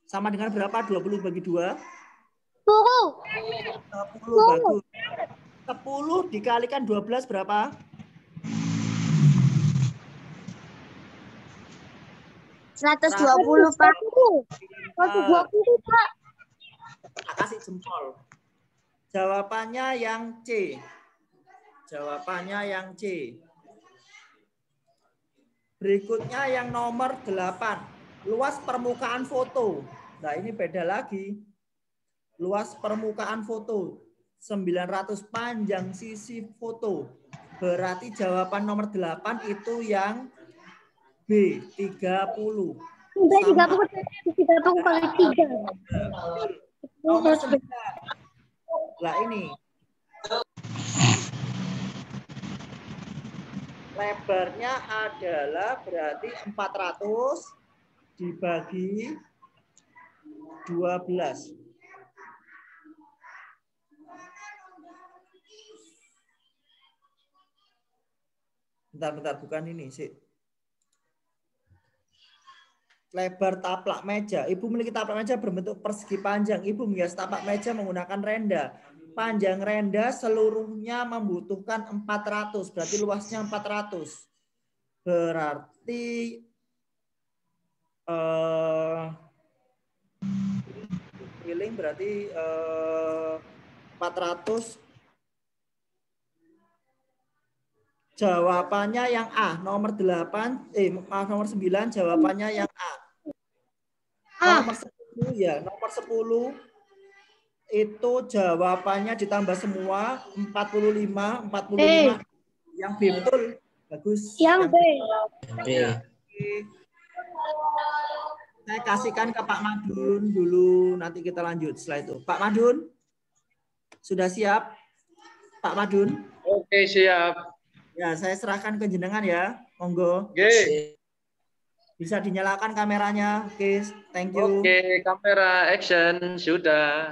sama dengan berapa? 20 bagi 2? 10 bagus. 10 dikalikan 12 berapa? 120, Pak. 120, Pak. Tak kasih jempol. Jawabannya yang C. Jawabannya yang C. Berikutnya yang nomor 8. Luas permukaan foto. Nah, ini beda lagi. Luas permukaan foto 900, panjang sisi foto. Berarti jawaban nomor 8 itu yang B, 30. 30 kali 3. Nomor 9. Nah, ini. Lebarnya adalah berarti 400 dibagi 12. Bentar, bukan ini sih. Lebar taplak meja. Ibu memiliki taplak meja berbentuk persegi panjang. Ibu menghias taplak meja menggunakan renda. Panjang renda seluruhnya membutuhkan 400. Berarti luasnya 400. Berarti keliling berarti 400. Jawabannya yang A, nomor 8, nomor 9 jawabannya yang A. Nomor 10 ya, nomor 10 itu jawabannya ditambah semua 45. Yang B betul. Bagus. Yang B. B. Saya kasihkan ke Pak Madun dulu, nanti kita lanjut setelah itu. Pak Madun, sudah siap? Pak Madun? Oke, siap. Ya, saya serahkan ke jenengan ya. Monggo. Oke. Bisa dinyalakan kameranya. Oke, thank you. Oke, kamera action sudah.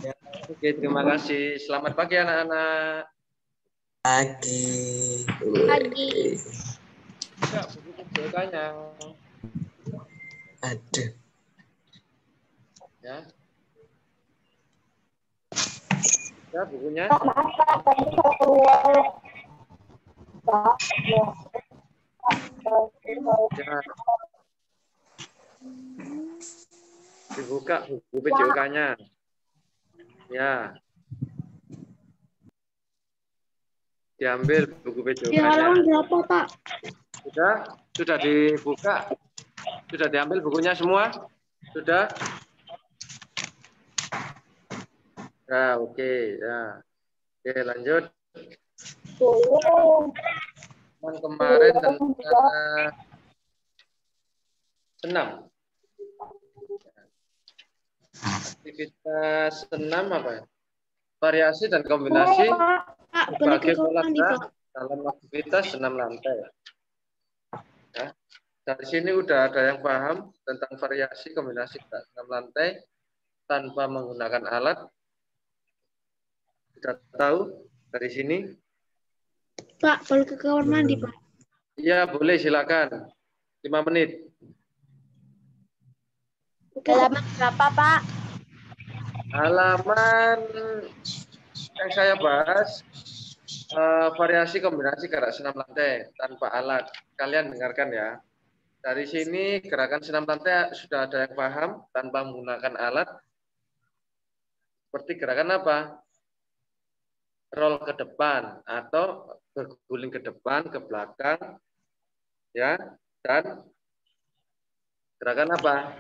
Ya. Oke, terima kasih. Selamat pagi anak-anak. Pagi. Pagi. Enggak, buku PJOK-nya. Aduh. Ya. Ya, bukunya. Ya. Dibuka buku PJOK-nya. Ya. Diambil buku Di halaman PJOK-nya. berapa, Pak? Sudah dibuka. Sudah diambil bukunya semua? Sudah? Ya, oke, ya. Oke, lanjut. Kemarin tentang senam. Aktivitas senam apa ya? Variasi dan kombinasi berbagai pola gerak dalam aktivitas senam lantai. Ya. Dari sini udah ada yang paham tentang variasi kombinasi gerak senam lantai tanpa menggunakan alat. Sudah tahu dari sini? Pak, boleh ke kamar mandi, Pak? Iya, boleh, silakan. 5 menit. Halaman berapa, Pak? Halaman yang saya bahas variasi kombinasi gerak senam lantai tanpa alat. Kalian dengarkan ya. Dari sini gerakan senam lantai sudah ada yang paham tanpa menggunakan alat. Seperti gerakan apa? Roll ke depan atau berguling ke depan, ke belakang, ya, dan gerakan apa?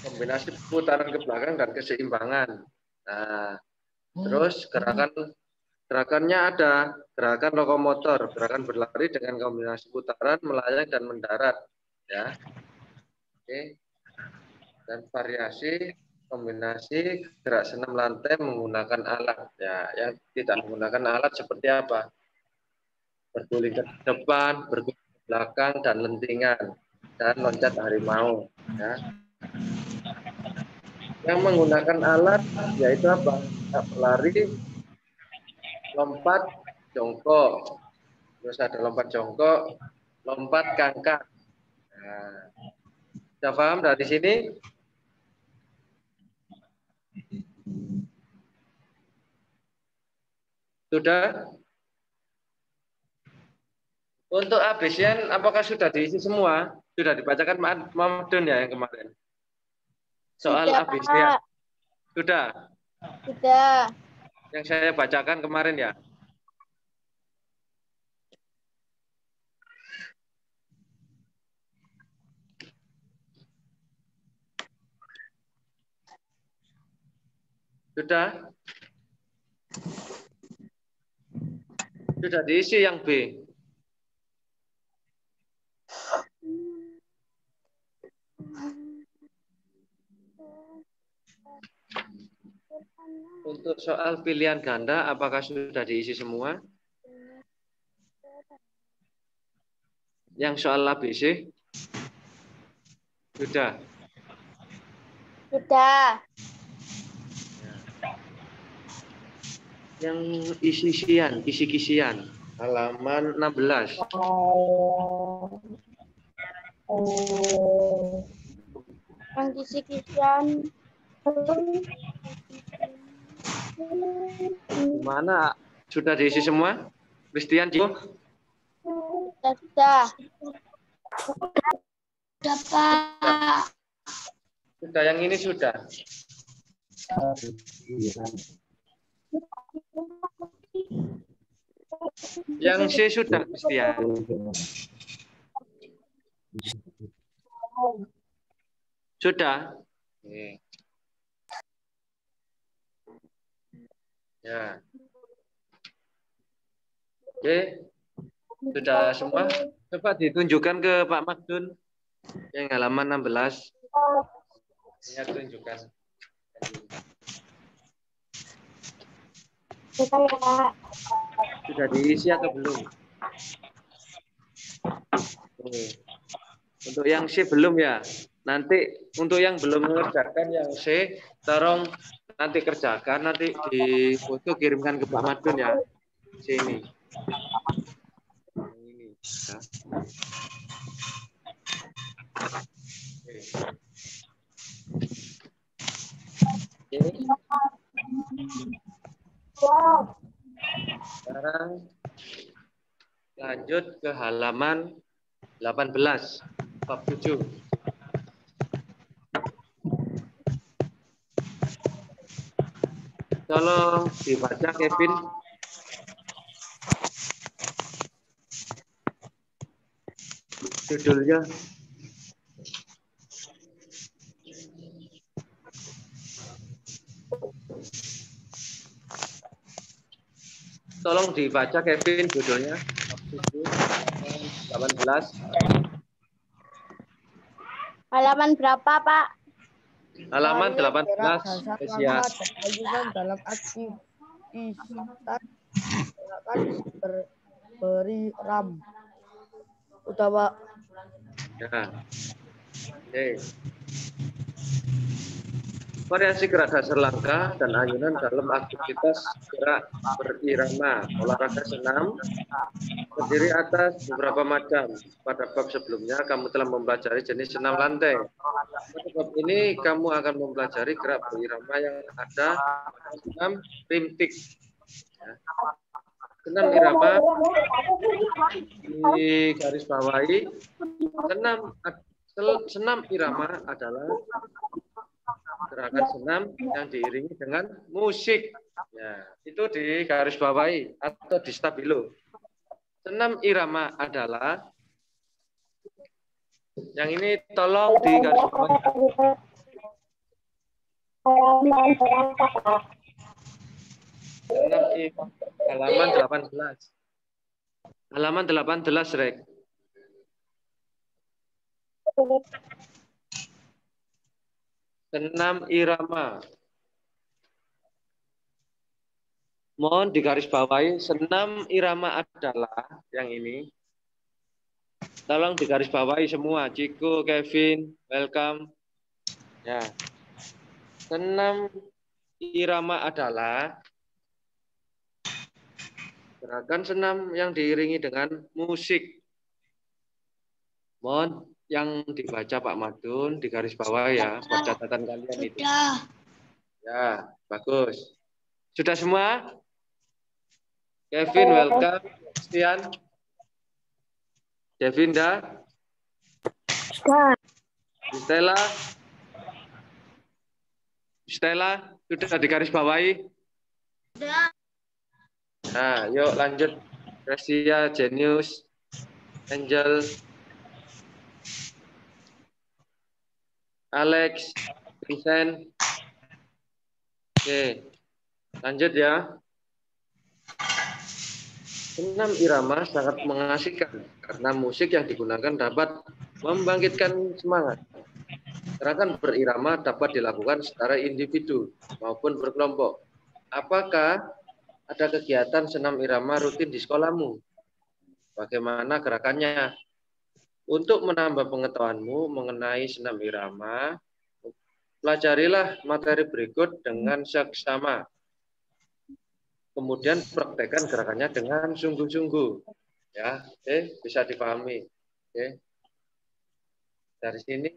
Kombinasi putaran ke belakang dan keseimbangan. Nah, terus gerakannya ada gerakan lokomotor, gerakan berlari dengan kombinasi putaran, melayang dan mendarat, ya. Oke. Dan variasi kombinasi gerak senam lantai menggunakan alat, ya. Yang tidak menggunakan alat seperti apa? Berguling ke depan, berguling ke belakang, dan lentingan, dan loncat harimau, ya. Yang menggunakan alat yaitu apa? Berlari, lompat, jongkok, terus ada lompat jongkok, lompat kangkang. Nah, sudah paham dari sini? Sudah? Untuk ABC-an apakah sudah diisi semua? Sudah dibacakan Mamadun ya yang kemarin? Soal Sudah, ABC-an. Pak. Sudah? Sudah. Yang saya bacakan kemarin ya? Sudah? Sudah diisi yang B. Untuk soal pilihan ganda, apakah sudah diisi semua? Yang soal ABC? Sudah? Sudah. Yang isi-kisian, halaman 16. Yang kisi-kisian. Gimana? Sudah diisi semua? Christian, Ciko? Sudah. Sudah, Pak. Sudah, yang ini sudah. Yang C sudah, Christian. Sudah? Oke. Ya. Oke. Sudah semua? Coba ditunjukkan ke Pak Magdun. Yang halaman 16. Saya tunjukkan. Sudah diisi atau belum? Untuk yang C belum ya. Nanti untuk yang belum mengerjakan yang C, tolong nanti kerjakan, nanti di foto kirimkan ke Pak Madun ya. C ini. Ini. Ya. Sekarang lanjut ke halaman 18 bab 7. Tolong dibaca Kevin. Judulnya. Tolong dibaca Kevin judulnya. 18. Halaman berapa, Pak? Halaman 18. Ya. Dalam aktivitas akan beri ram. Utama. Ya. Oke. Variasi gerak dasar langkah dan ayunan dalam aktivitas gerak berirama olahraga senam terdiri atas beberapa macam. Pada bab sebelumnya kamu telah mempelajari jenis senam lantai. Pada bab ini kamu akan mempelajari gerak berirama yang ada senam rintik. Ya. Senam irama di garis bawahi. Senam irama adalah gerakan senam yang diiringi dengan musik. Ya, itu di garis bawahi atau di stabilo. Senam irama adalah yang ini tolong di garis bawahi. Senam halaman 18. Halaman 18, Rek. Senam irama. Mohon digarisbawahi, senam irama adalah yang ini. Tolong digarisbawahi semua. Ciko, Kevin, welcome. Ya. Senam irama adalah gerakan senam yang diiringi dengan musik. Mohon yang dibaca Pak Madun di garis bawah ya, buat catatan kalian itu. Ya, bagus. Sudah semua? Kevin, welcome. Christian. Devinda. Stella. Stella, sudah di garis bawahi? Sudah. Nah, yuk lanjut. Gracia, Genius, Angel, Alex, Vincent. Oke, lanjut ya. Senam irama sangat mengasihkan karena musik yang digunakan dapat membangkitkan semangat. Gerakan berirama dapat dilakukan secara individu maupun berkelompok. Apakah ada kegiatan senam irama rutin di sekolahmu? Bagaimana gerakannya? Untuk menambah pengetahuanmu mengenai senam irama, pelajarilah materi berikut dengan seksama. Kemudian praktekkan gerakannya dengan sungguh-sungguh. Ya, bisa dipahami. Oke. Dari sini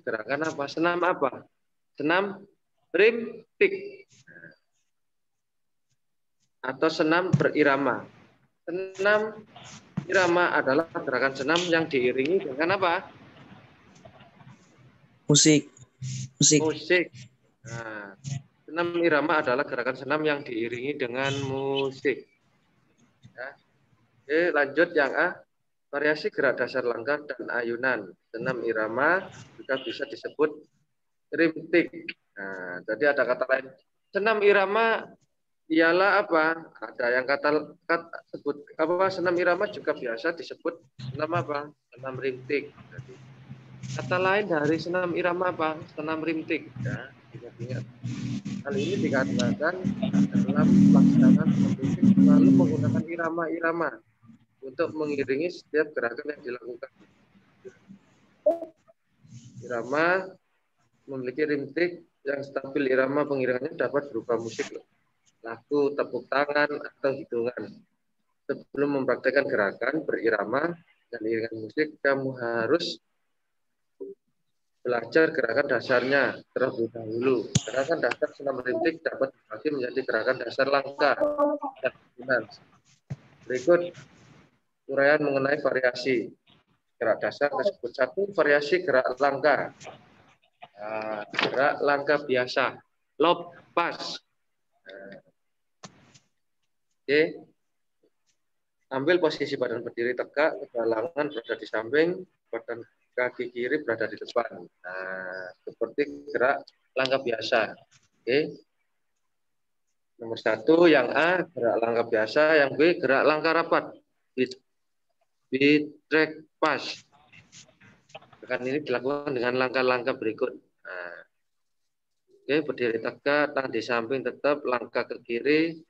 gerakan apa? Senam apa? Senam rintik. Atau senam berirama. Senam irama adalah gerakan senam yang diiringi dengan apa? Musik. Musik. Nah, senam irama adalah gerakan senam yang diiringi dengan musik. Ya. Oke, lanjut yang A. Variasi gerak dasar langkah dan ayunan. Senam irama juga bisa disebut rintik. Nah, jadi ada kata lain. Senam irama ialah apa? Ada yang kata sebut apa? Senam irama juga biasa disebut senam apa? Senam rintik. Jadi, Kata lain dari senam irama apa? Senam rimtik. Ya, ingat-ingat. Hal ini dikarenakan dalam pelaksanaan senam rimtik selalu menggunakan irama-irama untuk mengiringi setiap gerakan yang dilakukan. Irama memiliki rimtik yang stabil. Irama pengiringannya dapat berupa musik, lagu, tepuk tangan, atau hitungan. Sebelum mempraktekkan gerakan berirama dan iringan musik, kamu harus belajar gerakan dasarnya terlebih dahulu. Gerakan dasar senam rintik dapat dibagi menjadi gerakan dasar langkah dan hubungan. Berikut uraian mengenai variasi gerak dasar tersebut. 1. Variasi gerak langkah. Gerak langkah biasa. Lob, pas. Oke. Ambil posisi badan berdiri tegak, kedua lengan berada di samping, badan kaki kiri berada di depan. Nah, seperti gerak langkah biasa. Oke. Nomor 1 yang A, gerak langkah biasa. Yang B, gerak langkah rapat. Beat track pas. Gerakan ini dilakukan dengan langkah-langkah berikut. Nah, oke, berdiri tegak, tangan di samping tetap, langkah ke kiri,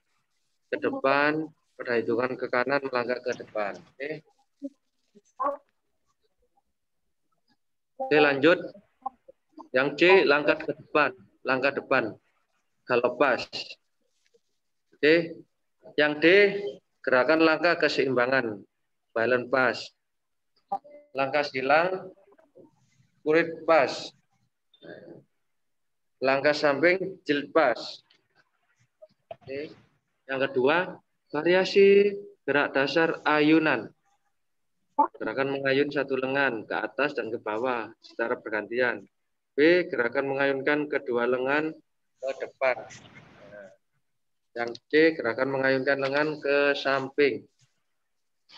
ke depan, pada hitungan ke kanan, melangkah ke depan. Oke, lanjut. Yang C, langkah ke depan, langkah depan, kalau pas. Oke. Yang D, gerakan langkah keseimbangan, balance pas. Langkah silang, kurit pas. Langkah samping, jilt pas. Oke. Yang kedua, variasi gerak dasar ayunan. Gerakan mengayun satu lengan ke atas dan ke bawah secara bergantian. B, gerakan mengayunkan kedua lengan ke depan. Yang C, gerakan mengayunkan lengan ke samping.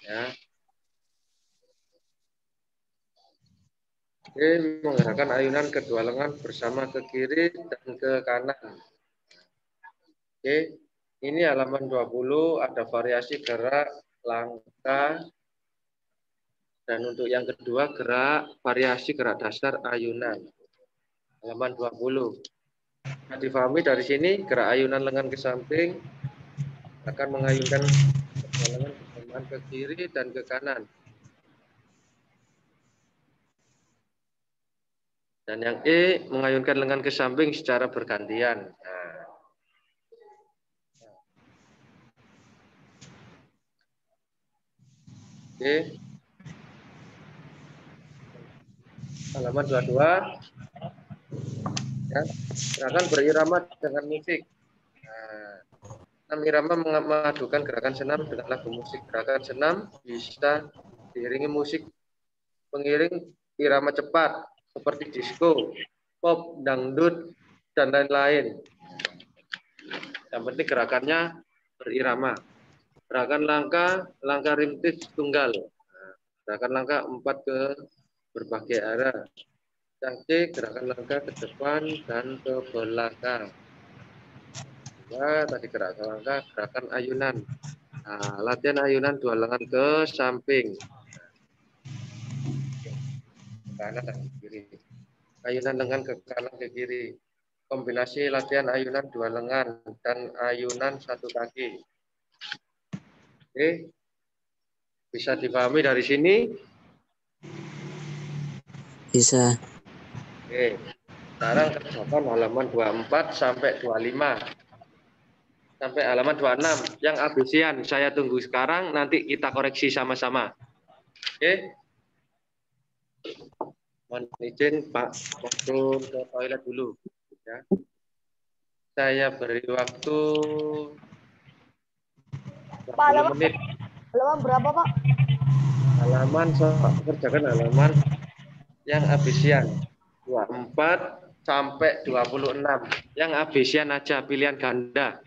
Ya. D, menggerakkan ayunan kedua lengan bersama ke kiri dan ke kanan. Oke, ini halaman 20 ada variasi gerak langkah. Dan untuk yang kedua, gerak variasi gerak dasar ayunan. Halaman 20. Nah, difahami dari sini, gerak ayunan lengan ke samping akan mengayunkan lengan bersamaan ke kiri dan ke kanan. Dan yang E, mengayunkan lengan ke samping secara bergantian. Nah. Oke. Halaman 22. Ya, gerakan berirama dengan musik. Nah, irama memadukan gerakan senam dengan lagu musik. Gerakan senam bisa diiringi musik pengiring irama cepat seperti disco, pop, dangdut, dan lain-lain. Yang penting gerakannya berirama. Gerakan langkah rintis tunggal. Gerakan langkah 4 ke berbagai arah. Yang C, gerakan langkah ke depan dan ke belakang. Ya, tadi gerakan langkah, gerakan ayunan. Nah, latihan ayunan dua lengan ke samping. Kanan dan kiri. Ayunan lengan ke kanan ke kiri. Kombinasi latihan ayunan dua lengan dan ayunan satu kaki. Oke. Bisa dipahami dari sini? Bisa. Oke. Sekarang kerjakan halaman 24 sampai 25. Sampai halaman 26. Yang abisian saya tunggu sekarang, nanti kita koreksi sama-sama. Oke. Mohon izin Pak, waktu ke toilet dulu. Ya. Saya beri waktu 20 menit. Halaman berapa, Pak? Halaman, kerjakan halaman yang abisian. 24 sampai 26. Yang abisian aja, pilihan ganda.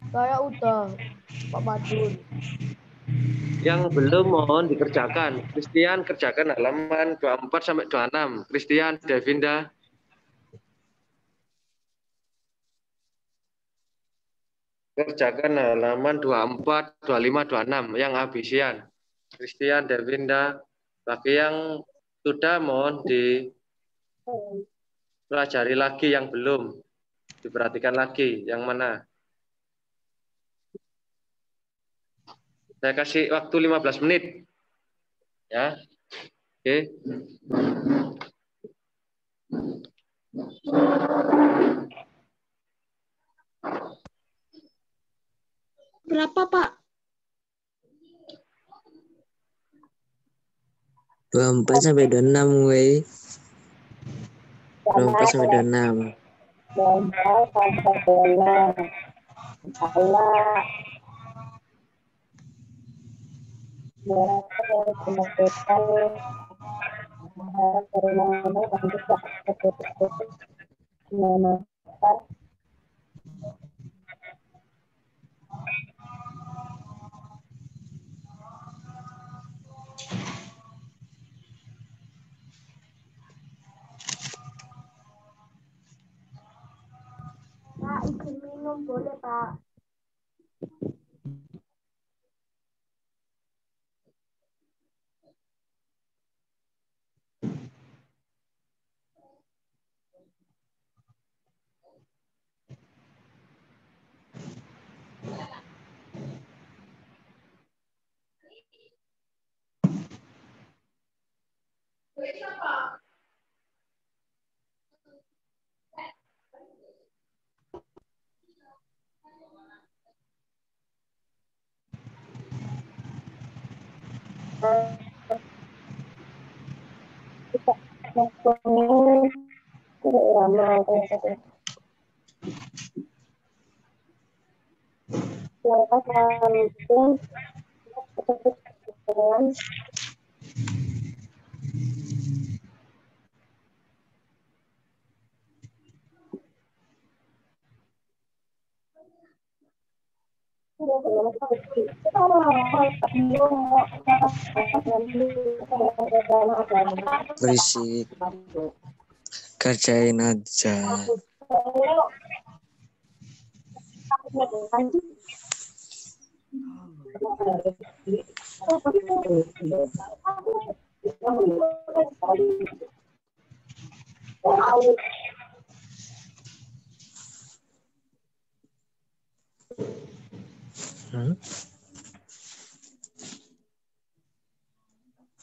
Saya udah, Pak Madun. Yang belum mohon dikerjakan. Christian kerjakan halaman 24 sampai 26. Christian, Devinda. Kerjakan halaman 24, 25, 26 yang habisian. Christian, Devinda. Bagi yang sudah mohon dipelajari lagi, yang belum diperhatikan lagi. Yang mana? Saya kasih waktu 15 menit. Ya. Oke. Berapa, Pak? 24 sampai 26, weh. 24 sampai 26. 24 sampai 26. Allah. Pak, izin minum boleh, Pak? Berisik. Kerjain aja.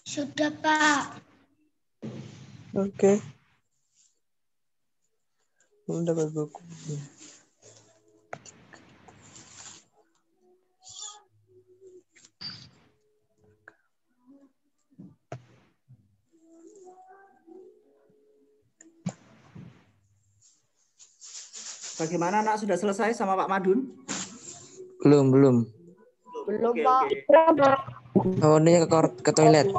Sudah, Pak. Oke. Udah buku. Bagaimana anak sudah selesai sama Pak Madun? Belum. Belum, Oke, Pak. oke. Oh, dia ke toilet.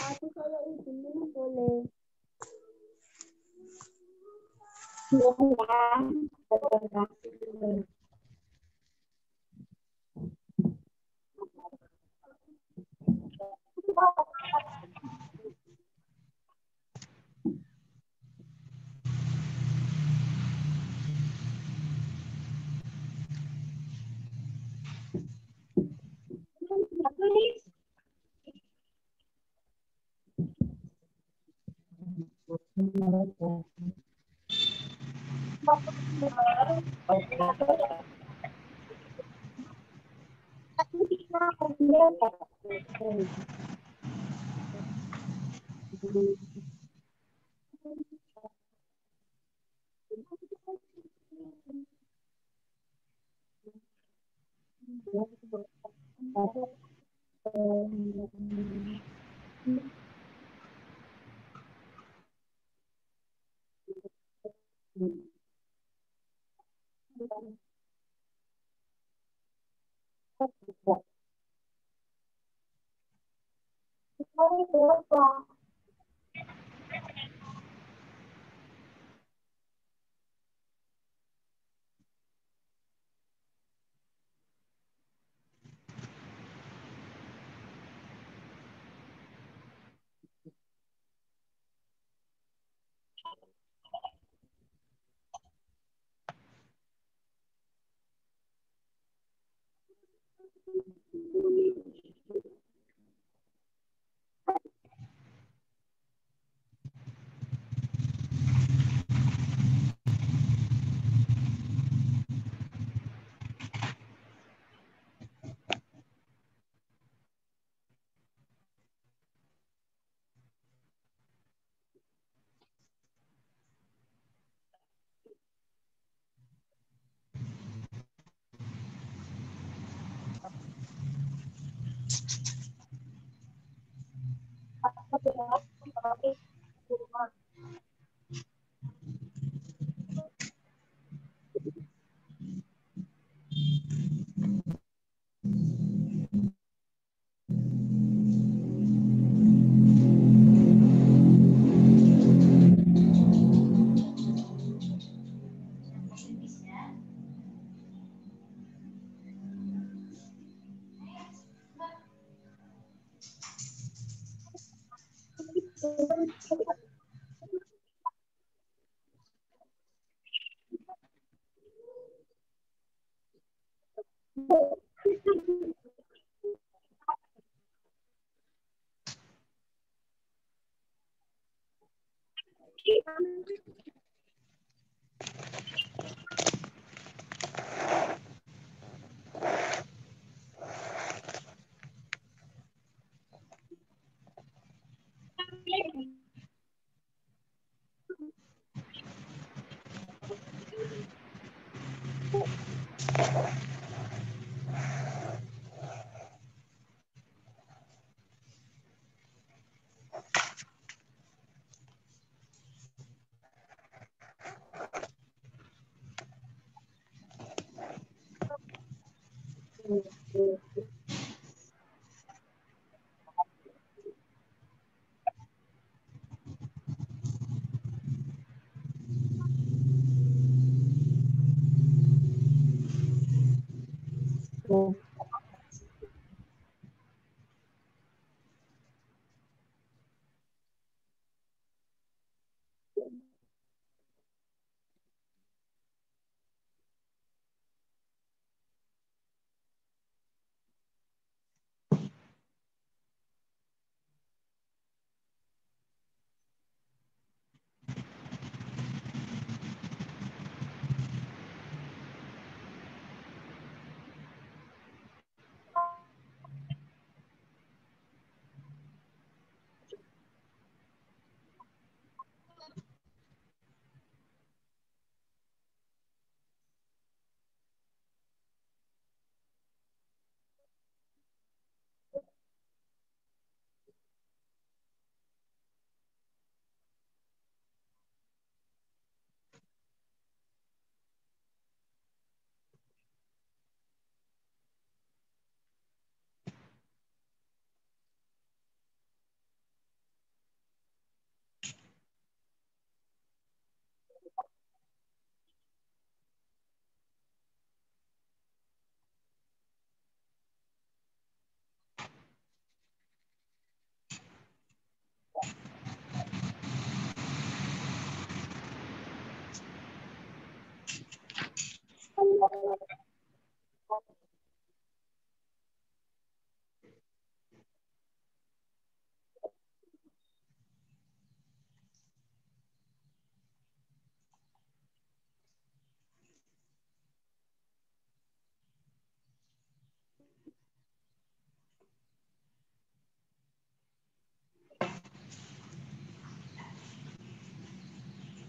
Aku kalau izin minum boleh.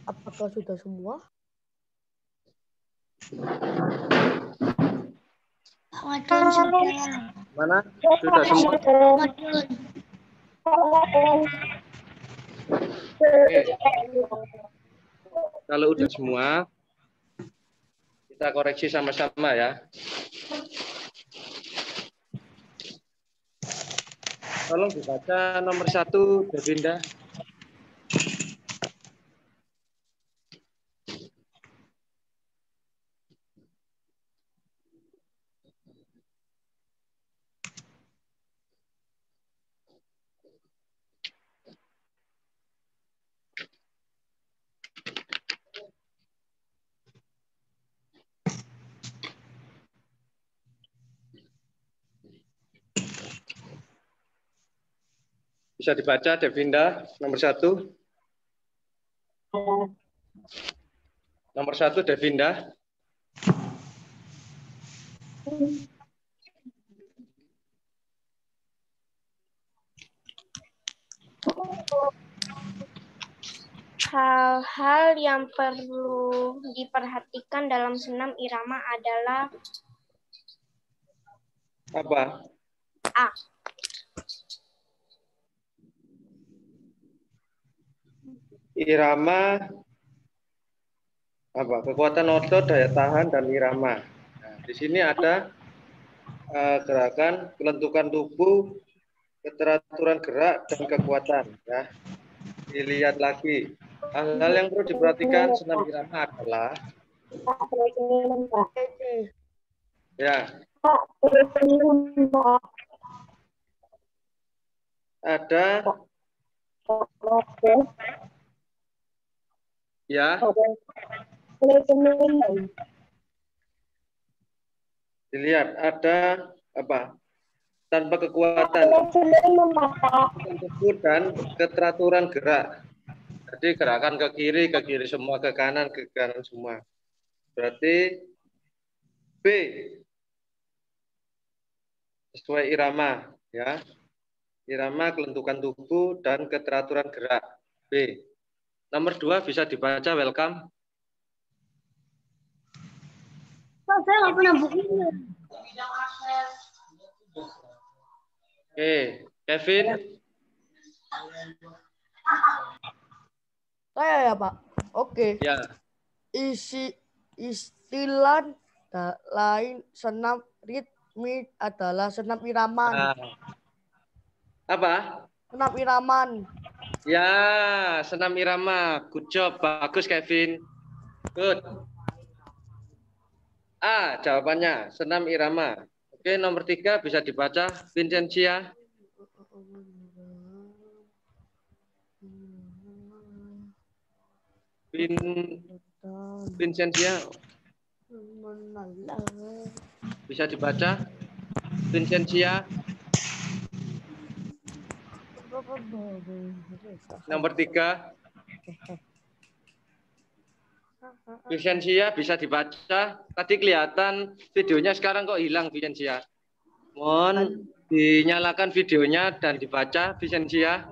Apakah sudah semua? Wadon sudah. Mana? Sudah semua? Wadon. Oke. Kalau udah semua, kita koreksi sama-sama ya. tolong dibaca nomor 1, Devinda. Bisa dibaca, Devinda, nomor 1. Nomor 1, Devinda. Hal-hal yang perlu diperhatikan dalam senam irama adalah Apa? A. Irama, apa? Kekuatan otot, daya tahan, dan irama. Nah, di sini ada gerakan kelentukan tubuh, keteraturan gerak, dan kekuatan. Ya. Dilihat lagi. Hal-hal yang perlu diperhatikan senam irama adalah ya, ada ya, dilihat ada apa? Tanpa kekuatan tubuh dan keteraturan gerak. Jadi gerakan ke kiri semua, ke kanan semua. Berarti B sesuai irama, ya. Irama kelentukan tubuh dan keteraturan gerak. B. Nomor 2 bisa dibaca, welcome. Saya nggak pernah bukunya. Oke, Kevin. Saya ya Pak. Oke. Ya. Istilah lain senam ritmik adalah senam iraman. Apa? Senam iraman. Ya, senam irama. Good job, bagus Kevin. Good. A, jawabannya senam irama. Oke, nomor 3 bisa dibaca, Vincentia. Vincentia. Bisa dibaca, Vincentia. Nomor 3. Vincentia bisa dibaca. Tadi kelihatan videonya, sekarang kok hilang Vincentia. Mohon dinyalakan videonya dan dibaca Vincentia.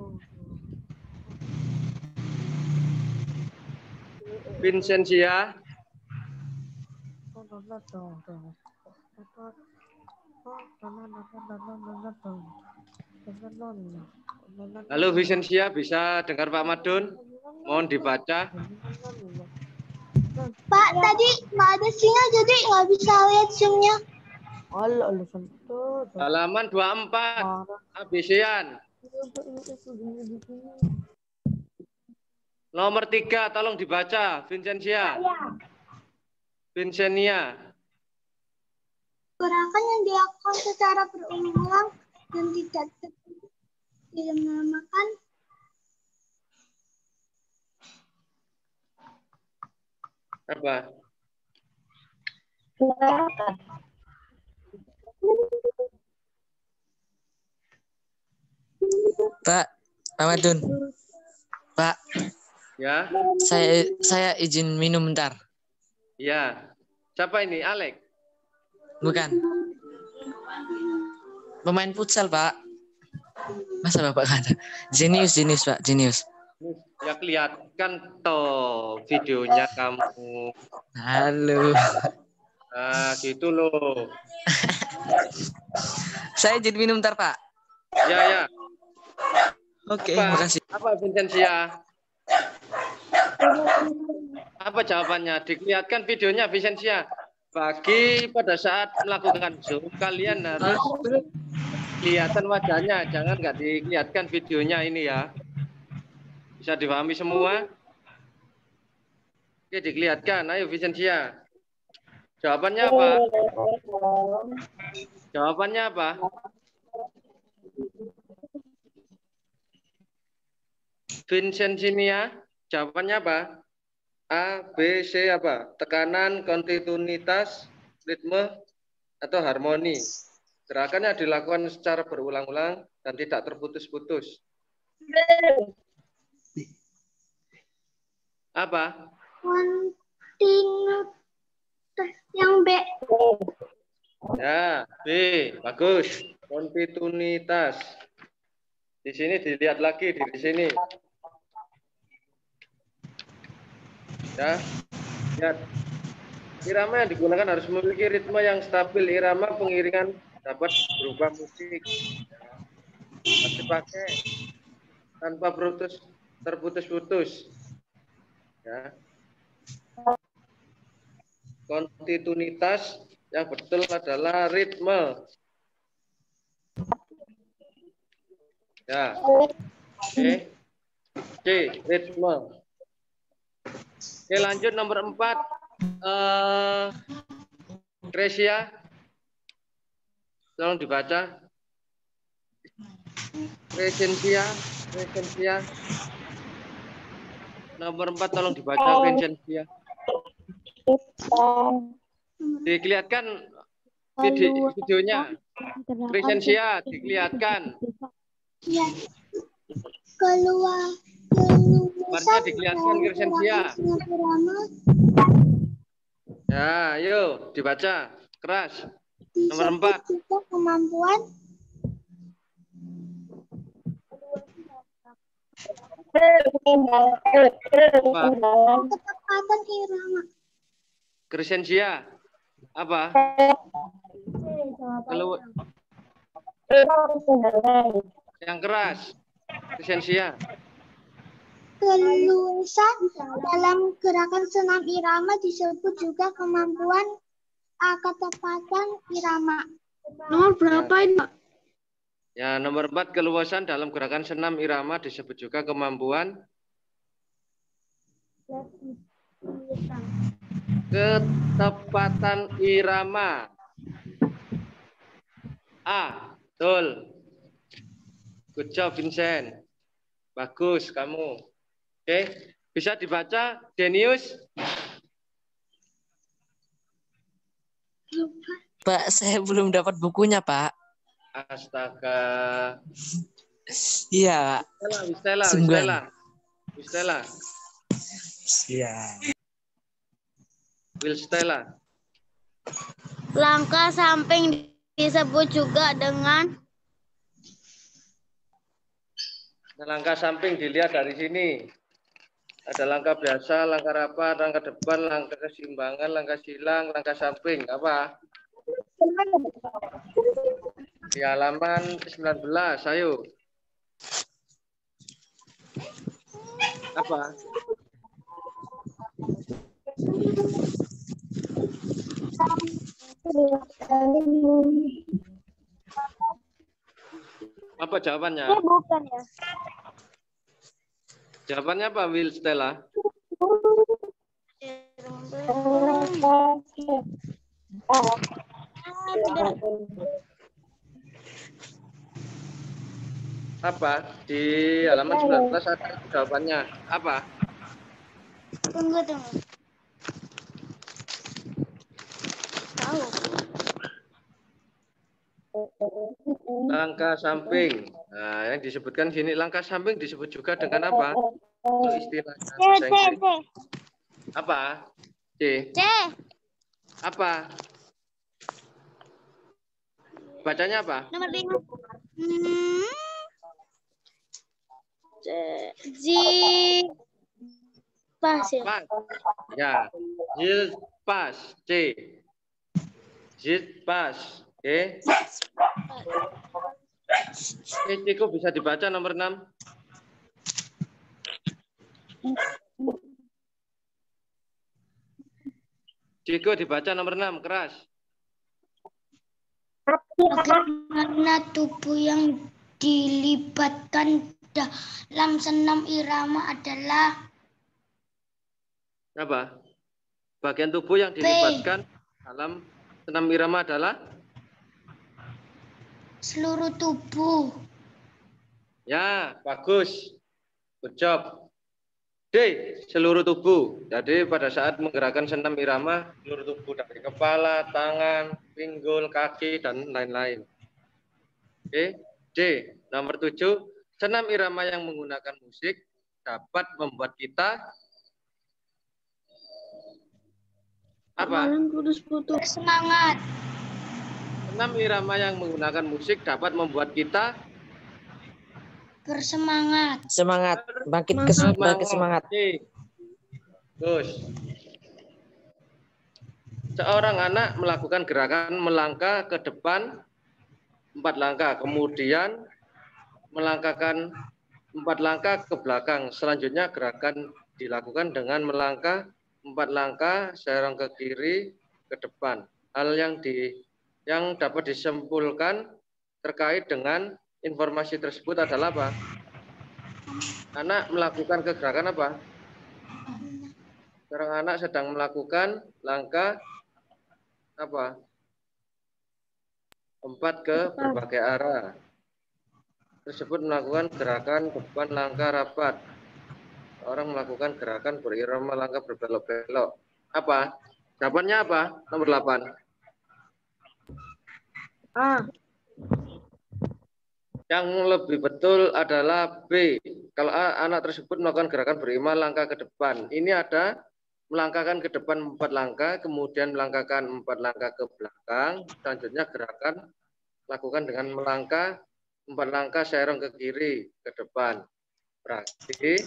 Vincentia. Halo Vincentia, bisa dengar Pak Madun? Mohon dibaca. Pak, tadi nggak ada sinyal jadi nggak bisa lihat zoom-nya. Halaman 24, ABC-an. Nomor 3, tolong dibaca, Vincentia. Vincentia. Gerakan yang dilakukan secara berulang dan tidak dinamakan Apa? Pak Madun. Pak. Ya. Saya izin minum bentar. Ya. Siapa ini? Alex? Bukan. Pemain futsal, Pak. Masa Bapak kata? Jenius, Pak. Jenius. Ya kelihatan toh videonya kamu. Halo. Nah, gitu loh. Saya izin minum bentar, Pak. Ya. Oke, makasih. Apa Vincentia? Apa jawabannya? Dilihatkan videonya Vincentia. Bagi pada saat melakukan Zoom, kalian harus kelihatan wajahnya, jangan nggak dilihatkan videonya ini ya. Bisa dipahami semua? Oke, dilihatkan. Ayo Vincentia. Jawabannya apa? Jawabannya apa? Vincentia, jawabannya apa? A, B, C apa? Tekanan, kontinuitas, ritme, atau harmoni. Gerakannya dilakukan secara berulang-ulang dan tidak terputus-putus. Apa? Kontinuitas yang B. Ya, B. Bagus. Kontinuitas. Di sini dilihat lagi di sini. Ya, lihat. Irama yang digunakan harus memiliki ritme yang stabil. Irama pengiringan dapat berubah musik. Harus dipakai tanpa terputus-putus. Ya. Kontinuitas yang betul adalah ritme. Ya. Oke. C, ritme. Oke, lanjut nomor 4. Kresia. Tolong dibaca. Kresensia. Nomor 4 tolong dibaca Kresensia. Dilihatkan videonya. Kresensia dilihatkan. Keluarnya dilihatkan Kresensia. Ya, ayo dibaca keras. Nomor 4. Kemampuan ketepatan irama. Kresensia apa? Kalau yang keras. Kresensia. Keluasan dalam gerakan senam irama disebut juga kemampuan ketepatan irama. Nomor berapa ini, Pak? Ya, nomor 4 keluasan dalam gerakan senam irama disebut juga kemampuan ketepatan irama. A, betul. Good job Vincent. Bagus kamu. Oke, bisa dibaca Denius? Pak, saya belum dapat bukunya, Pak. Astaga. Iya, Pak. Wistela. Iya. Wilstella. Langkah samping disebut juga dengan Langkah samping dilihat dari sini. Ada langkah biasa, langkah rapat, langkah depan, langkah keseimbangan, langkah silang, langkah samping. Apa? Di halaman 19, ayo. Apa? Apa jawabannya? bukan ya. Jawabannya apa, Will Stella? Apa? Di halaman 19 ada jawabannya. Apa? Tunggu. Tahu. Langkah samping. Nah, yang disebutkan sini langkah samping disebut juga dengan apa? Itu istilahnya bahasa Inggris. Apa? C. Apa? Bacanya apa? Nomor 5. Pas ya. Pas. Ya. Zil pas. C. Zil pas. Oke. Ciko bisa dibaca nomor 6. Ciko dibaca nomor 6 keras. Bagaimana tubuh yang dilibatkan dalam senam irama adalah Apa? Bagian tubuh yang dilibatkan dalam senam irama adalah seluruh tubuh. ya, bagus. Good job. D, seluruh tubuh. Jadi pada saat menggerakkan senam irama, seluruh tubuh dari kepala, tangan, pinggul, kaki, dan lain-lain. Oke. D, nomor 7, senam irama yang menggunakan musik dapat membuat kita apa? Semangat. Senam irama yang menggunakan musik dapat membuat kita bersemangat. Semangat, bangkit semangat. Terus. Seorang anak melakukan gerakan melangkah ke depan 4 langkah, kemudian melangkahkan 4 langkah ke belakang. Selanjutnya gerakan dilakukan dengan melangkah 4 langkah serong ke kiri ke depan. Hal yang dapat disimpulkan terkait dengan informasi tersebut adalah apa? Anak melakukan kegerakan apa? Seorang anak sedang melakukan langkah apa? 4 ke berbagai arah. Tersebut melakukan gerakan depan langkah rapat. Orang melakukan gerakan berirama langkah berbelok-belok. Apa? Jawabannya apa? Nomor 8. Yang lebih betul adalah B. Kalau A, anak tersebut melakukan gerakan berirama langkah ke depan. Ini ada melangkahkan ke depan 4 langkah, kemudian melangkahkan 4 langkah ke belakang. Selanjutnya gerakan lakukan dengan melangkah 4 langkah serong ke kiri ke depan. Berarti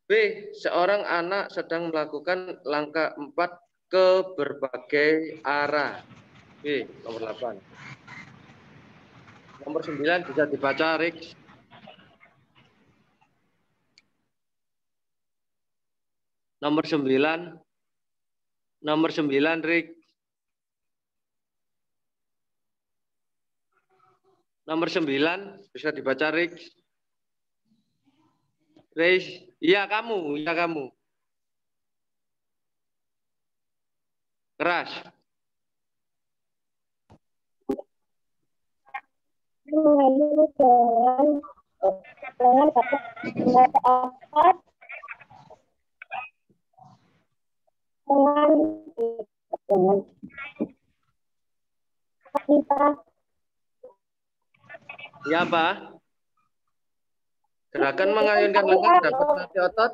B, seorang anak sedang melakukan langkah 4 ke berbagai arah. B, nomor 8. Nomor 9 bisa dibaca, Rick. Nomor 9. Nomor 9, Rick. Nomor 9 bisa dibaca, Rick. Rick. Iya kamu, iya kamu. Keras. Ya, Pak. Gerakan mengayunkan lengan dapat melatih otot.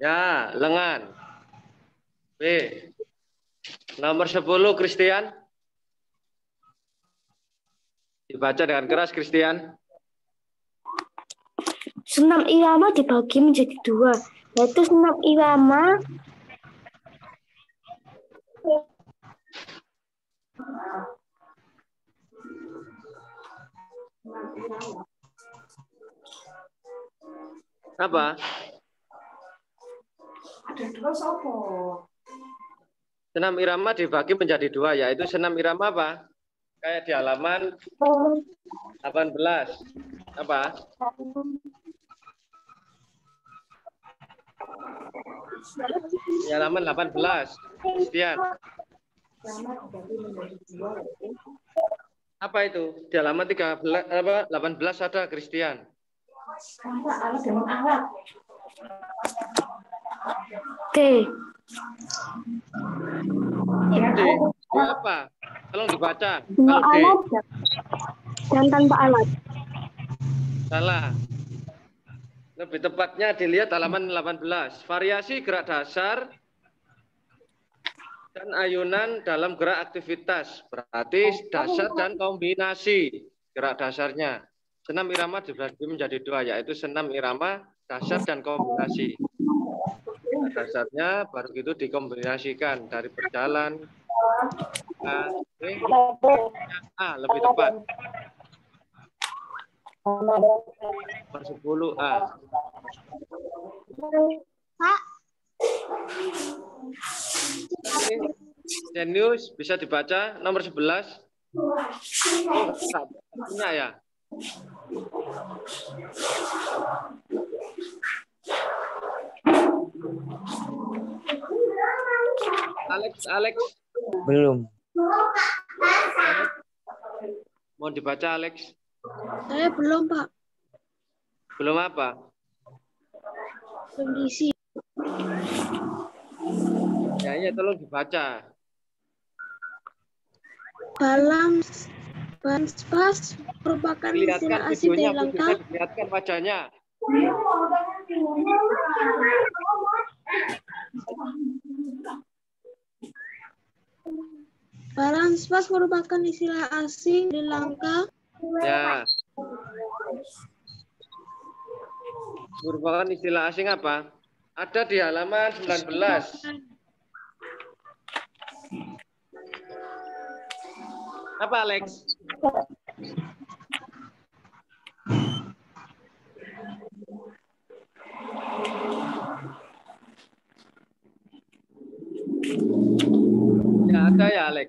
Ya, lengan. B. Nomor 10, Christian. Dibaca dengan keras, Christian. Senam irama dibagi menjadi 2, yaitu senam irama apa? Ada 2 sopo. Senam irama dibagi menjadi 2, yaitu senam irama apa? Kayak di halaman 18. Apa? Di halaman 18. Christian. Apa itu? Di halaman 18 ada, Christian. D. D. Apa? Tolong dibaca. Kalau D. Alat dan tanpa alat. Salah. Lebih tepatnya dilihat halaman 18. Variasi gerak dasar dan ayunan dalam gerak aktivitas. Berarti dasar dan kombinasi gerak dasarnya. Senam irama dibagi menjadi 2, yaitu senam irama dasar dan kombinasi. Dasarnya baru itu dikombinasikan dari berjalan. Lebih tepat. Nomor 10A. Pak. Jenius bisa dibaca nomor 11. Oh, enggak punya ya. Alex. Belum. Mau dibaca Alex? Saya belum, Pak. Belum apa? Belum diisi. Ya, iya, tolong dibaca. Banspas merupakan istilah asing dari Langka. Dilihatkan wajahnya. Banspas merupakan istilah asing dari Langka. Ya. Merupakan istilah asing apa? Ada di halaman 19. Apa, Alex? Ya, ada ya, Alex.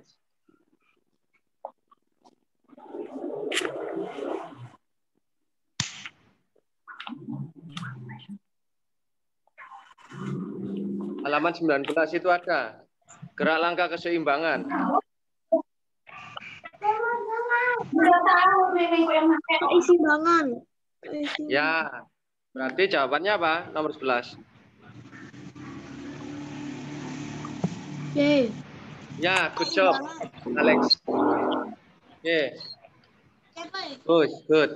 Halaman 19 itu ada. Gerak langkah keseimbangan. Keseimbangan. Ya. Berarti jawabannya apa? Nomor 11. Oke. Ya, good job, Alex. Oke. Good.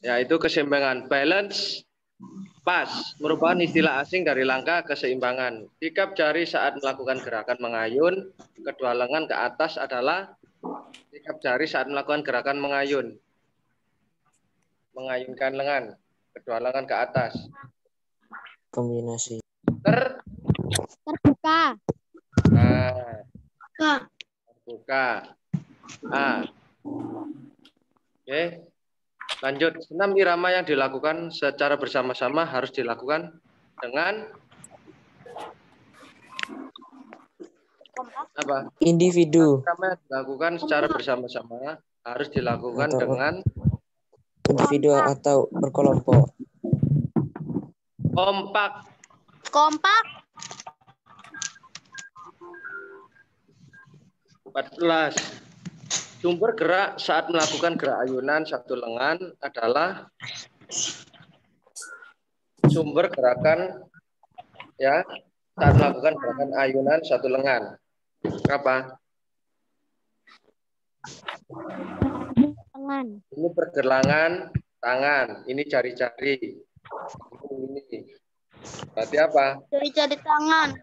Ya, itu keseimbangan. Balance, pas, merupakan istilah asing dari langkah keseimbangan. Tikap jari saat melakukan gerakan mengayun, kedua lengan ke atas adalah tikap jari saat melakukan gerakan mengayun. Mengayunkan lengan, kedua lengan ke atas. Kombinasi. Terbuka. Nah. Terbuka. Oke. Lanjut. Senam irama yang dilakukan secara bersama-sama harus dilakukan dengan apa? Individu. Irama yang dilakukan secara bersama-sama harus dilakukan Atau dengan individu atau berkelompok. Kompak. 14. Sumber gerak saat melakukan gerak ayunan satu lengan adalah sumber gerakan ya saat melakukan gerakan ayunan satu lengan. Apa? Tangan. Ini pergelangan tangan, ini jari-jari. Ini. Berarti apa? Jari-jari tangan.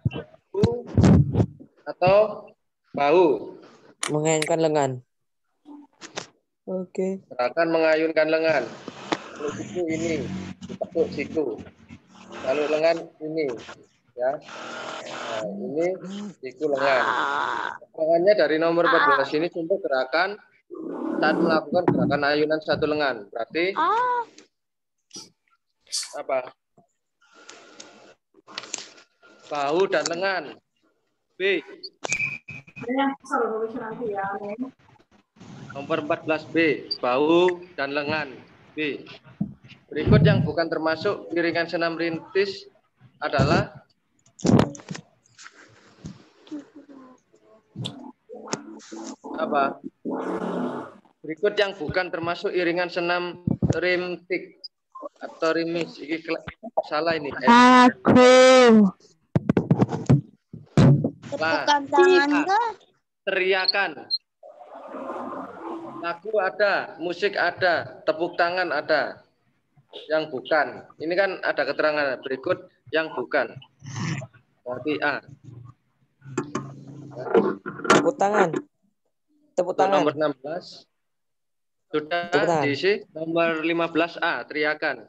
Atau bahu. Mengayunkan lengan. Oke. Gerakan mengayunkan lengan. Kalau siku ini, ditekuk siku. Kalau lengan ini, ya. Nah, ini siku lengan. Lengannya dari nomor 14 ini sumber gerakan saat melakukan gerakan ayunan satu lengan. Berarti apa? Bahu dan lengan. B. Nomor 14B, bahu dan lengan. B. Berikut yang bukan termasuk iringan senam rintis adalah apa? Berikut yang bukan termasuk iringan senam rimtik atau rimis. Ini salah ini. Tepukan tangan kah? Teriakan. Lagu ada, musik ada, tepuk tangan ada. Yang bukan. Ini kan ada keterangan berikut yang bukan. Berarti A. Tepuk tangan. Tepuk tangan. Nomor 16. Sudah diisi. Nomor 15A, teriakan.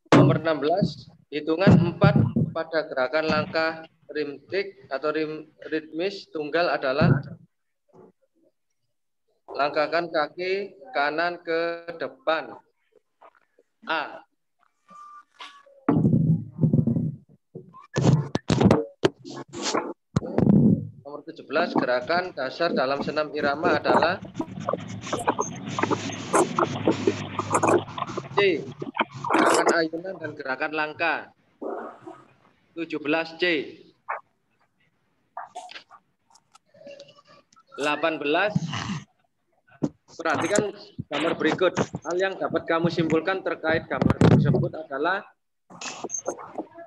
Nomor 16, hitungan 4 pada gerakan langkah rimtik atau ritmis tunggal adalah langkahkan kaki kanan ke depan. A. 17 gerakan dasar dalam senam irama adalah C. Gerakan ayunan dan gerakan langkah. 17 C. 18. Perhatikan gambar berikut. Hal yang dapat kamu simpulkan terkait gambar tersebut adalah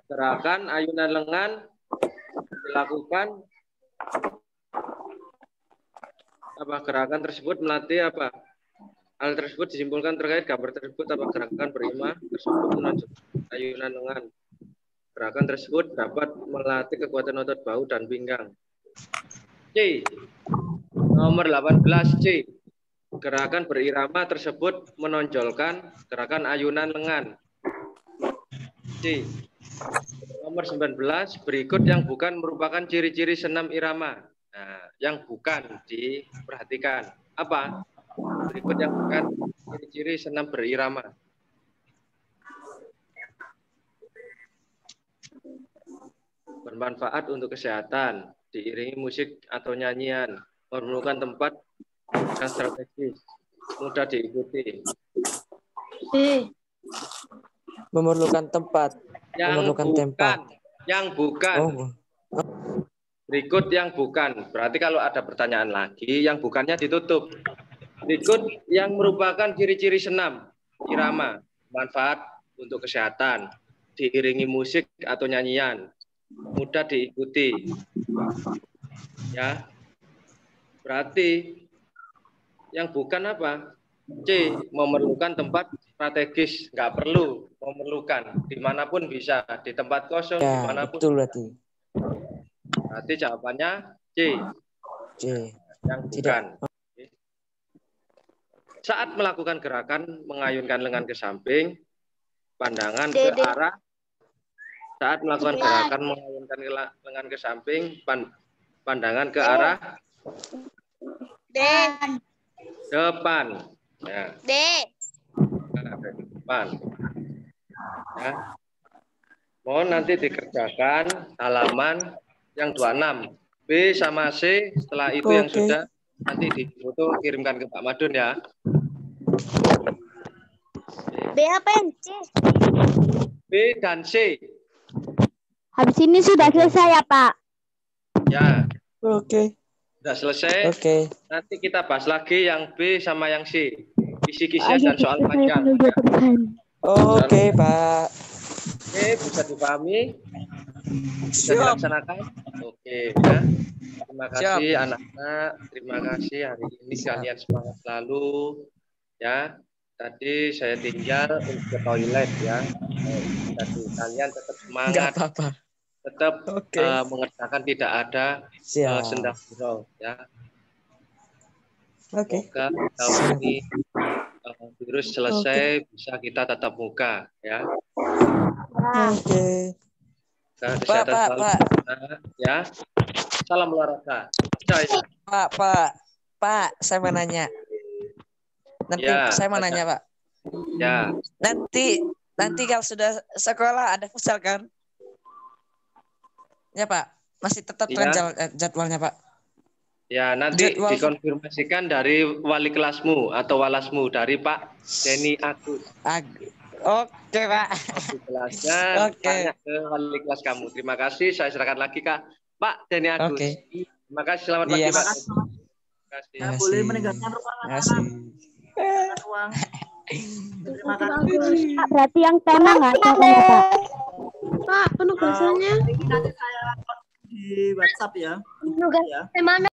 gerakan ayunan lengan dilakukan apa? Gerakan tersebut melatih apa? Hal tersebut disimpulkan terkait gambar tersebut apa? Gerakan berima tersebut menunjukkan ayunan lengan. Gerakan tersebut dapat melatih kekuatan otot bahu dan pinggang. C. Nomor 18 C. Gerakan berirama tersebut menonjolkan gerakan ayunan lengan. C. Nomor 19, berikut yang bukan merupakan ciri-ciri senam irama. Nah, yang bukan diperhatikan. Apa? Berikut yang bukan ciri-ciri senam berirama. Bermanfaat untuk kesehatan, diiringi musik atau nyanyian, memerlukan tempat yang strategis, mudah diikuti. Memerlukan tempat. Memerlukan tempat. Yang bukan. Berikut yang bukan. Berarti kalau ada pertanyaan lagi, yang bukannya ditutup. Berikut yang merupakan ciri-ciri senam irama, manfaat untuk kesehatan, diiringi musik atau nyanyian, mudah diikuti. Ya. Berarti yang bukan apa? C. Memerlukan tempat strategis. Nggak perlu memerlukan. Dimanapun bisa. Di tempat kosong, Ya, dimanapun. betul berarti. Berarti jawabannya C. C. Yang bukan. Saat melakukan gerakan mengayunkan lengan ke samping, pandangan ke arah. Saat melakukan gerakan mengayunkan lengan ke samping, pandangan ke arah depan. Ya. Depan. Ya. Mohon nanti dikerjakan halaman yang 26. B sama C, setelah itu yang sudah nanti difoto kirimkan ke Pak Madun ya. B apa yang C? B dan C. Habis ini sudah selesai ya Pak? Ya. Oke. Sudah selesai. Oke. Nanti kita bahas lagi yang B sama yang C. Kisi-kisian dan soal panjang. Ya. Oke, Pak. Oke, bisa dipahami? Bisa dilaksanakan? Oke, ya. Terima kasih anak-anak. Terima kasih hari ini kalian semangat selalu. Ya. Tadi saya tinggal untuk ke toilet ya. Tadi kalian tetap semangat. Enggak apa-apa. Tetap mengerjakan tidak ada sendang gurau ya. Semoga tahun ini virus selesai bisa kita tatap muka ya. Oke. Kesehatan selalu ya. Salam olahraga. Pak, saya mau nanya. Nanti saya mau nanya, Pak. Ya. Nanti kalau sudah sekolah ada futsal kan? Ya, Pak. Masih tetap jadwalnya, Pak. Ya, nanti dikonfirmasikan dari wali kelasmu atau walasmu dari Pak Denny Agus. Oke, Pak. Jelaskan tanya ke wali kelas kamu. Terima kasih. Saya serahkan lagi ke Pak Denny Agus. Terima kasih. Selamat pagi, Pak. Terima kasih. Ya, boleh meninggalkan ruangan. Terima kasih. Uang. Terima kasih. Pak, berarti yang tema nggak ada Pak? Pak, penugasannya nanti saya di WhatsApp ya. Penugasan mana?